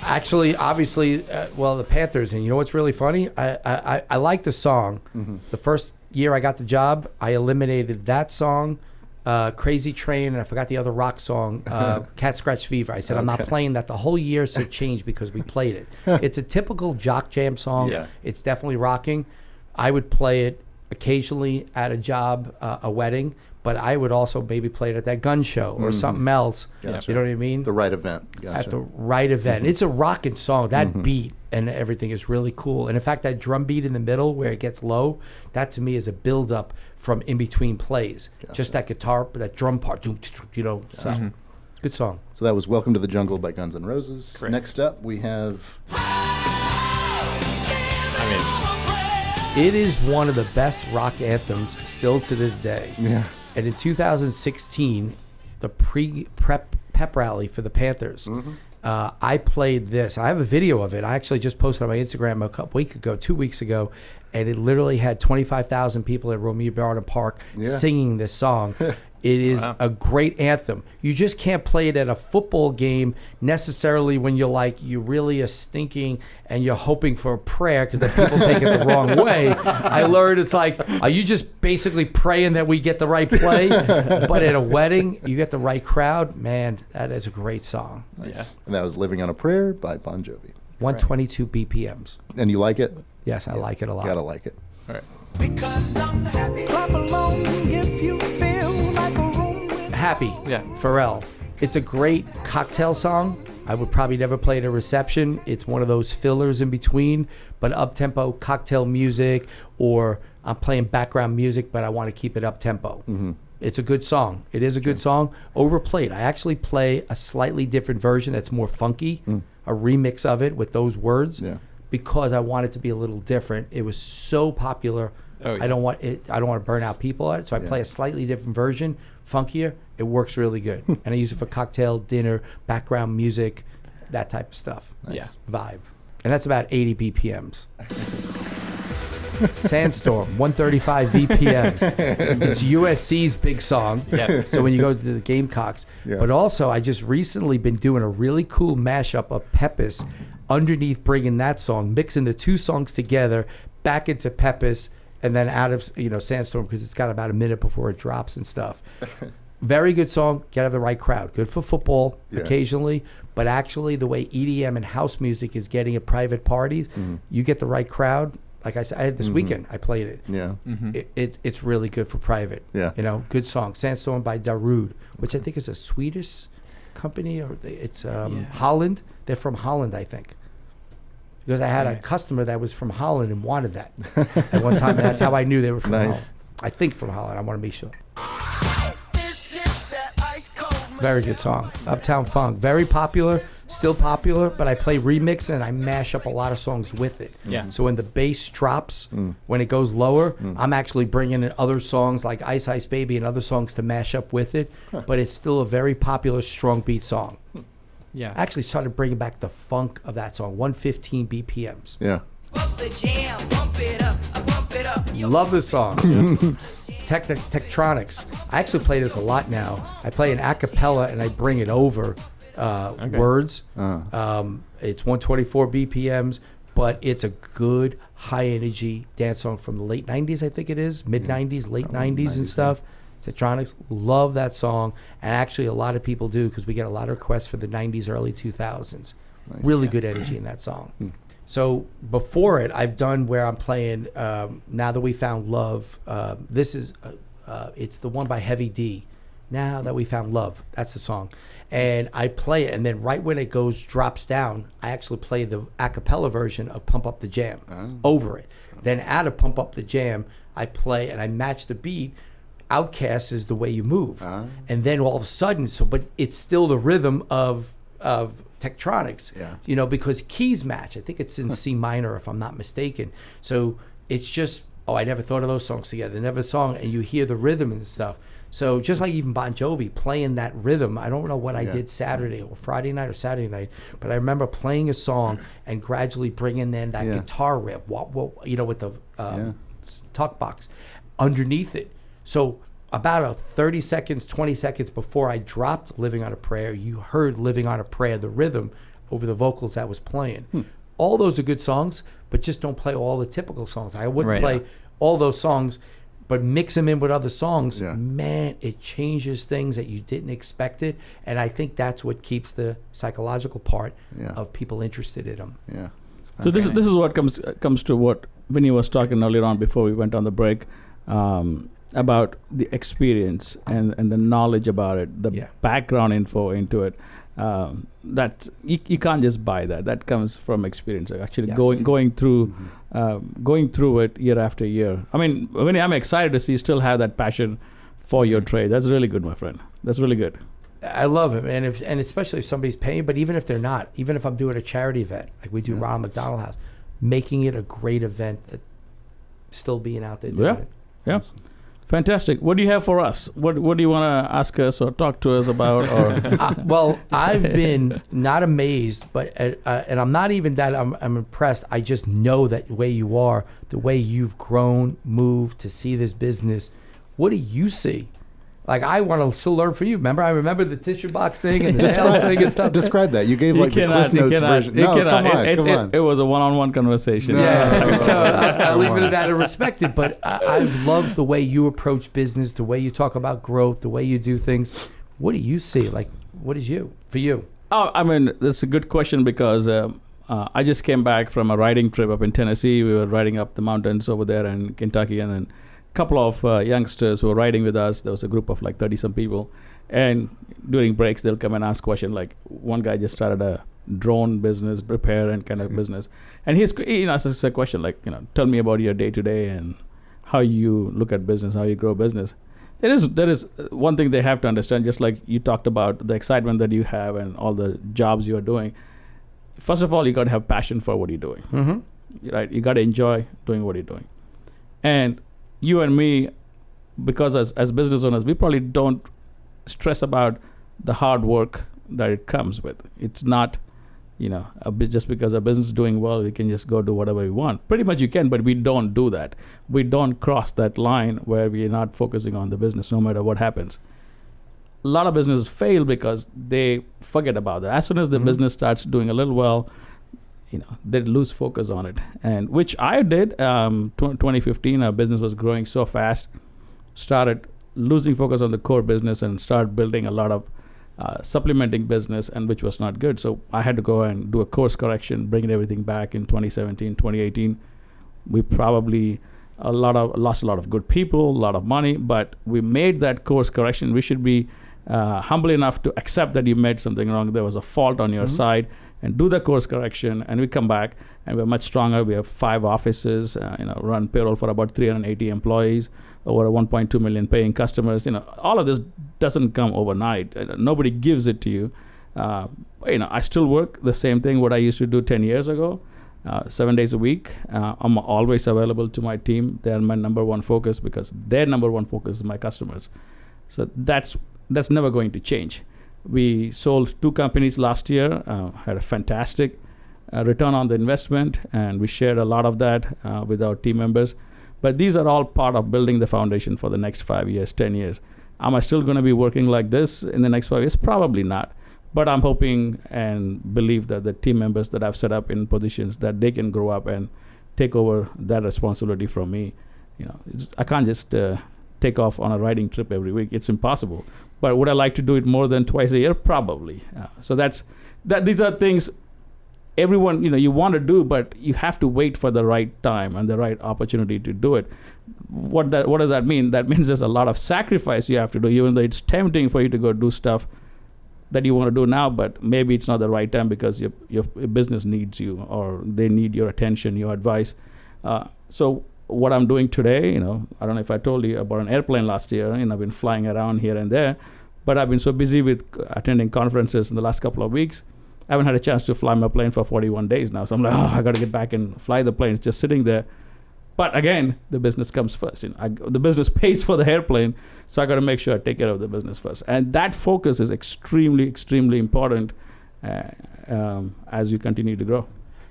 Actually, obviously, the Panthers. And you know what's really funny? I like the song. The first year I got the job, I eliminated that song, Crazy Train, and I forgot the other rock song, Cat Scratch Fever. I said, I'm not playing that the whole year, so it changed because we played it. It's a typical jock jam song. Yeah. It's definitely rocking. I would play it occasionally at a job, a wedding, but I would also maybe play it at that gun show or something else. Gotcha. You know what I mean? The right event. Gotcha. At the right event. It's a rocking song. That beat and everything is really cool. And in fact, that drum beat in the middle where it gets low, that to me is a build up from in between plays. Gotcha. Just that guitar, that drum part, you know. So, good song. So that was Welcome to the Jungle by Guns N' Roses. Correct. Next up, we have... It is one of the best rock anthems still to this day. Yeah. And in 2016, the pep rally for the Panthers, I played this. I have a video of it. I actually just posted on my Instagram 2 weeks ago, and it literally had 25,000 people at Romeo Barton Park singing this song. It is Wow. a great anthem. You just can't play it at a football game necessarily when you really are stinking and you're hoping for a prayer because then people take it the wrong way. I learned it's like, are you just basically praying that we get the right play? But at a wedding, you get the right crowd. Man, that is a great song. Yeah. And that was Living on a Prayer by Bon Jovi. 122 BPMs. And you like it? Yes, I like it a lot. Gotta like it. All right. Because I'm happy. Clap along if you feel like a room with Happy. Yeah. Pharrell. It's a great cocktail song. I would probably never play at a reception. It's one of those fillers in between, but up-tempo cocktail music, or I'm playing background music, but I want to keep it up-tempo. Mm-hmm. It's a good song. It is a good song. Overplayed. I actually play a slightly different version that's more funky, a remix of it with those words, Yeah. because I want it to be a little different. It was so popular. Oh, yeah. I don't want to burn out people on it, so I play a slightly different version, funkier. It works really good, and I use it for cocktail, dinner, background music, that type of stuff. Yeah. Vibe, and that's about 80 BPMs. Sandstorm, 135 BPMs. It's USC's big song. Yeah. So when you go to the Gamecocks, Yeah. but also I just recently been doing a really cool mashup of Pepis, underneath bringing that song, mixing the two songs together, back into Pepis, and then out of Sandstorm, because it's got about a minute before it drops and stuff. Very good song. Gotta have the right crowd. Good for football occasionally, but actually the way EDM and house music is getting at private parties, you get the right crowd. Like I said, I had this weekend, I played it. Yeah. It's really good for private. Yeah. Good song. Sandstorm by Darude, which I think is a Swedish company, or it's Holland. They're from Holland, I think. Because I had a customer that was from Holland and wanted that at one time, and that's how I knew they were from Nice. Holland. I think from Holland. I want to be sure. this shit that ice cold. Very good song. Uptown Funk. Very popular, still popular, but I play remix and I mash up a lot of songs with it. Yeah. So when the bass drops, when it goes lower, I'm actually bringing in other songs like Ice Ice Baby and other songs to mash up with it, but it's still a very popular, strong beat song. Yeah. I actually started bringing back the funk of that song, 115 BPMs. Yeah. Bump the jam, bump it up, bump it up. Love this song. Tektronix. I actually play this a lot now. I play an a cappella and I bring it over words. It's 124 BPMs, but it's a good high energy dance song from the late 90s, I think it is. Mid 90s, late 90s and stuff. Tektronix, love that song. And actually a lot of people do, because we get a lot of requests for the 90s, early 2000s. Really good energy in that song. So before it, I've done where I'm playing Now That We Found Love. This is, it's the one by Heavy D. Now That We Found Love. That's the song. And I play it, and then right when it drops down, I actually play the a cappella version of Pump Up the Jam over it. Then out of Pump Up the Jam, I play and I match the beat. Outcast is The Way You Move. And then all of a sudden, but it's still the rhythm of Tektronix, because keys match. I think it's in C minor, if I'm not mistaken. So it's just, I never thought of those songs together. Never song, and you hear the rhythm and stuff. So just like even Bon Jovi playing that rhythm, I don't know what I did Saturday or Friday night or Saturday night, but I remember playing a song and gradually bringing in that guitar riff, with the talk box underneath it. So about 30 seconds, 20 seconds before I dropped Living on a Prayer, you heard Living on a Prayer, the rhythm over the vocals that was playing. All those are good songs, but just don't play all the typical songs. I wouldn't play all those songs, but mix them in with other songs. Man, it changes things that you didn't expect it. And I think that's what keeps the psychological part of people interested in them. Yeah. So this is what comes to what Vinny was talking earlier on before we went on the break, about the experience and the knowledge about it, the background info into it. That you can't just buy that. That comes from experience. Actually, going through it year after year. I mean, Vinny, I'm excited to see you still have that passion for your trade. That's really good, my friend. That's really good. I love it, and especially if somebody's paying. But even if they're not, even if I'm doing a charity event like we do Ronald McDonald House, making it a great event, still being out there doing it. Yeah. Fantastic. What do you have for us? What do you want to ask us or talk to us about? Or well, I've been not amazed, but and I'm not even that I'm impressed. I just know that the way you are, the way you've grown, moved to see this business. What do you see Like, I want to still learn from you. I remember the tissue box thing and the sales thing and stuff. Describe that. You gave like the Cliff Notes version. You No, cannot. come on. It was a one-on-one conversation. No. Yeah, so Come I'll leave it on. at that and respect it. But I love the way you approach business, the way you talk about growth, the way you do things. What do you see? Like, what is for you? Oh, I mean, that's a good question because I just came back from a riding trip up in Tennessee. We were riding up the mountains over there in Kentucky, and then a couple of youngsters who were riding with us. There was a group of like 30-some people. And during breaks, they'll come and ask questions. Like one guy just started a drone business, repair and kind of business. And he asked us a question like, tell me about your day-to-day and how you look at business, how you grow business. There is one thing they have to understand, just like you talked about the excitement that you have and all the jobs you are doing. First of all, you got to have passion for what you're doing, right? You got to enjoy doing what you're doing. And you and me, because as business owners, we probably don't stress about the hard work that it comes with. It's not, just because a business is doing well, we can just go do whatever we want. Pretty much you can, but we don't do that. We don't cross that line where we're not focusing on the business no matter what happens. A lot of businesses fail because they forget about that. As soon as the business starts doing a little well, they lose focus on it. And which I did. 2015, our business was growing so fast, started losing focus on the core business and started building a lot of supplementing business, and which was not good. So I had to go and do a course correction, bring everything back in 2017, 2018. We probably lost a lot of good people, a lot of money, but we made that course correction. We should be humble enough to accept that you made something wrong. There was a fault on your side, and do the course correction. And we come back and we're much stronger. We have 5 offices, run payroll for about 380 employees, over 1.2 million paying customers. All of this doesn't come overnight. Nobody gives it to you. I still work the same thing what I used to do 10 years ago, 7 days a week. I'm always available to my team. They're my number one focus because their number one focus is my customers. So that's never going to change. We sold 2 companies last year, had a fantastic return on the investment, and we shared a lot of that with our team members. But these are all part of building the foundation for the next 5 years, 10 years. Am I still going to be working like this in the next 5 years? Probably not. But I'm hoping and believe that the team members that I've set up in positions that they can grow up and take over that responsibility from me. I can't just take off on a riding trip every week. It's impossible. But would I like to do it more than twice a year? Probably. So these are things everyone, you want to do, but you have to wait for the right time and the right opportunity to do it. What does that mean? That means there's a lot of sacrifice you have to do, even though it's tempting for you to go do stuff that you want to do now, but maybe it's not the right time because your business needs you, or they need your attention, your advice. So what I'm doing today, I don't know if I told you about an airplane last year, I've been flying around here and there, but I've been so busy with attending conferences in the last couple of weeks, I haven't had a chance to fly my plane for 41 days now. So I'm like, I got to get back and fly the plane. It's just sitting there. But again, the business comes first. The business pays for the airplane, so I got to make sure I take care of the business first. And that focus is extremely, extremely important as you continue to grow.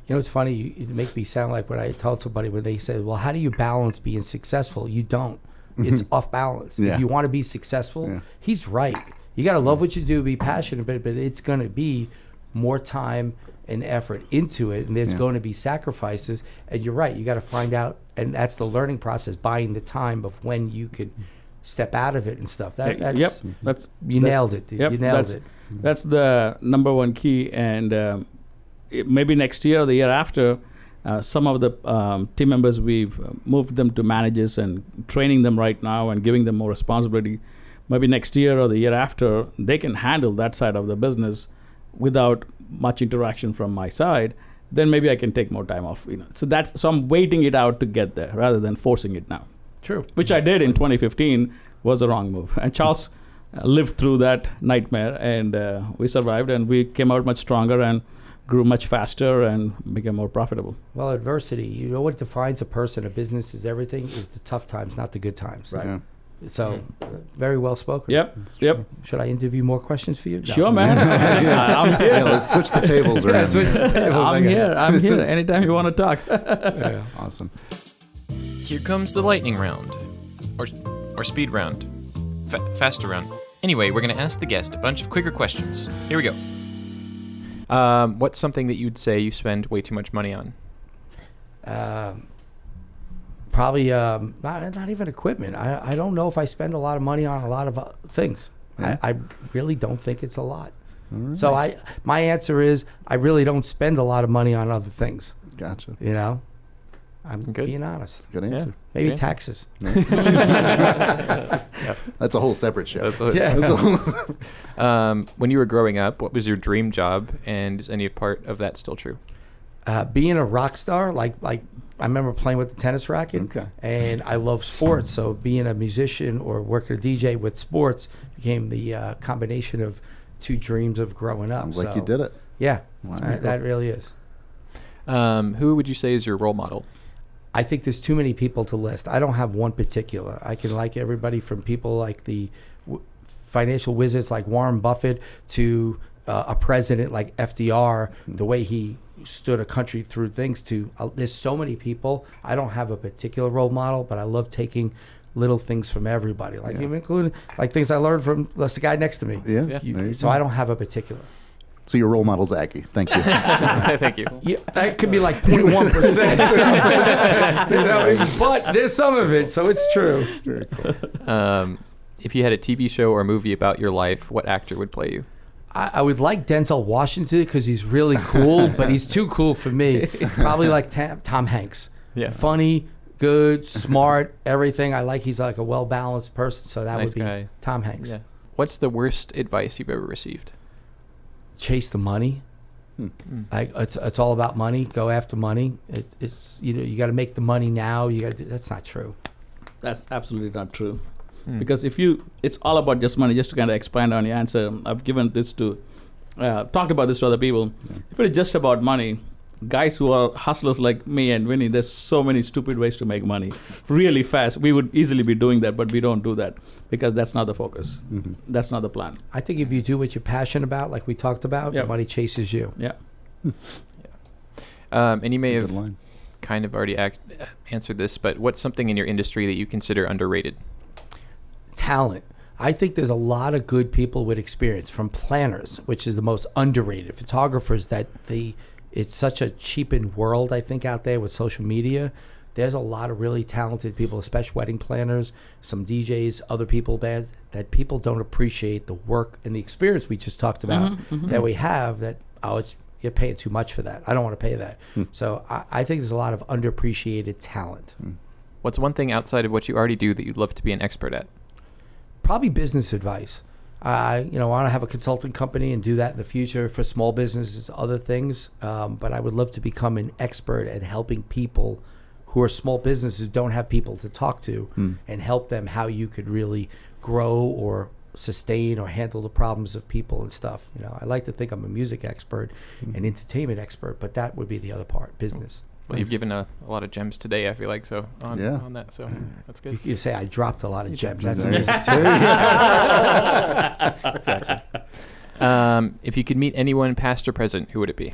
It's funny. You make me sound like what I told somebody when they said, well, how do you balance being successful? You don't. It's off balance. Yeah. If you want to be successful, he's right. You got to love what you do, be passionate, but it's going to be more time and effort into it, and there's going to be sacrifices. And you're right. You got to find out, and that's the learning process, buying the time of when you could step out of it and stuff. You nailed it. Dude. Yep, you nailed it. That's the number one key. And maybe next year or the year after, some of the team members, we've moved them to managers and training them right now and giving them more responsibility. Maybe next year or the year after, they can handle that side of the business without much interaction from my side. Then maybe I can take more time off. So I'm waiting it out to get there rather than forcing it now. True. Which I did in 2015 was the wrong move. And Charles lived through that nightmare, and we survived, and we came out much stronger and grew much faster and became more profitable. Well, adversity, what defines a person, a business is everything, is the tough times, not the good times. Right. Yeah. So, very well spoken. Yep. Should I interview more questions for you? No. Sure, man. I'm here. Yeah, let's switch the tables around. switch the tables. I'm here. Anytime you want to talk. Yeah. Awesome. Here comes the lightning round, or speed round. faster round. Anyway, we're going to ask the guest a bunch of quicker questions. Here we go. What's something that you'd say you spend way too much money on? Probably not even equipment. I don't know if I spend a lot of money on a lot of things. Yeah. I really don't think it's a lot. Right. So my answer is I really don't spend a lot of money on other things. Gotcha. You know, I'm Good. being honest. Good answer. Maybe Yeah. taxes. That's a whole separate show. That's what Yeah. That's a whole- When you were growing up, what was your dream job, and is any part of that still true? Being a rock star, like I remember playing with the tennis racket, Okay. and I love sports. So being a musician or working a DJ with sports became the combination of two dreams of growing up. Sounds like So, you did it. Yeah, Wow. that really is. Who would you say is your role model? I think there's too many people to list. I don't have one particular. I can like everybody from people like the financial wizards like Warren Buffett to a president like FDR, the way he stood a country through things to there's so many people. I don't have a particular role model, but I love taking little things from everybody, like even including like things I learned from the guy next to me. Yeah. Yeah. There you So go. I don't have a particular. So your role model's Aggie. Thank you. Thank you. Yeah, that could be like 0.1%. You know, but there's some of it, so it's true. Very cool. If you had a TV show or movie about your life, what actor would play you? I would like Denzel Washington because he's really cool, but he's too cool for me. Probably like Tom Hanks. Yeah. Funny, good, smart, everything. I like he's like a well-balanced person, so that Nice would be guy. Tom Hanks. Yeah. What's the worst advice you've ever received? Chase the money. Like it's all about money. Go after money. It's you got to make the money now. That's not true. That's absolutely not true. Because it's all about just money. Just to kind of expand on your answer, I've given this to, talked about this to other people. If it's just about money, guys who are hustlers like me and Vinny, there's so many stupid ways to make money really fast. We would easily be doing that, but we don't do that because that's not the focus. That's not the plan. I think if you do what you're passionate about, like we talked about, Yep. the money chases you. Yeah. And you may That's a have good line. kind of already answered this, but what's something in your industry that you consider underrated? Talent. I think there's a lot of good people with experience, from planners, which is the most underrated, photographers it's such a cheapened world, I think, out there with social media. There's a lot of really talented people, especially wedding planners, some DJs, other people bands, that people don't appreciate the work and the experience we just talked about that we have that, you're paying too much for that. I don't want to pay that. So I think there's a lot of underappreciated talent. What's one thing outside of what you already do that you'd love to be an expert at? Probably business advice. I want to have a consulting company and do that in the future for small businesses, other things. But I would love to become an expert at helping people who are small businesses, don't have people to talk to, and help them how you could really grow or sustain or handle the problems of people and stuff. I like to think I'm a music expert, an entertainment expert, but that would be the other part, business. Well, you've given a lot of gems today, I feel like, so on that, so that's good. You say I dropped a lot of gems. That's gems. amazing too. If you could meet anyone, past or present, who would it be?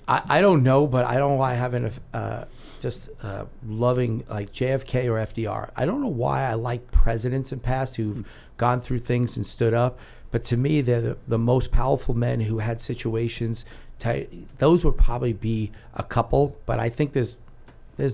I don't know, but I don't know why I haven't just loving like JFK or FDR. I don't know why I like presidents in past who've gone through things and stood up, but to me, they're the most powerful men who had situations. Those would probably be a couple, but I think there's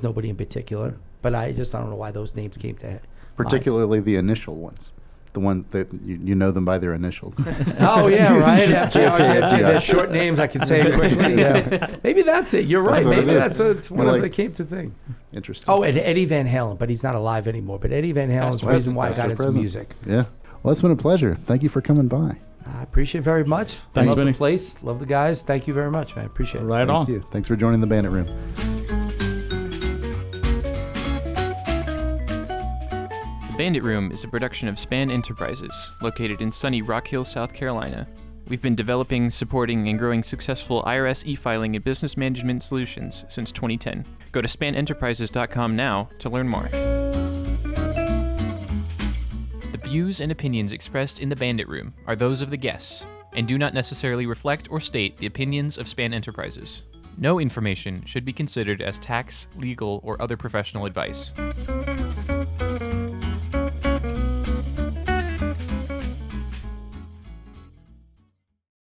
nobody in particular. But I just don't know why those names came to mind. Particularly the initial ones. The one that you know them by their initials. Oh, yeah, right. FDR, there's short names. I can say it quickly. Yeah. Maybe that's it. You're right. That's what Maybe it is. it's one of Like- the came to thing. Interesting. Oh, and Eddie Van Halen, but he's not alive anymore. But Eddie Van Halen's the reason why I got Pastor into present. music. Yeah. Well, it's been a pleasure. Thank you for coming by. I appreciate it very much. Thanks, love Vinny. the place. Love the guys. Thank you very much, man. Appreciate it. Right on. Thank you. Thanks for joining the Bandit Room. The Bandit Room is a production of Span Enterprises, located in sunny Rock Hill, South Carolina. We've been developing, supporting, and growing successful IRS e-filing and business management solutions since 2010. Go to spanenterprises.com now to learn more. The views and opinions expressed in the Bandit Room are those of the guests and do not necessarily reflect or state the opinions of Span Enterprises. No information should be considered as tax, legal, or other professional advice.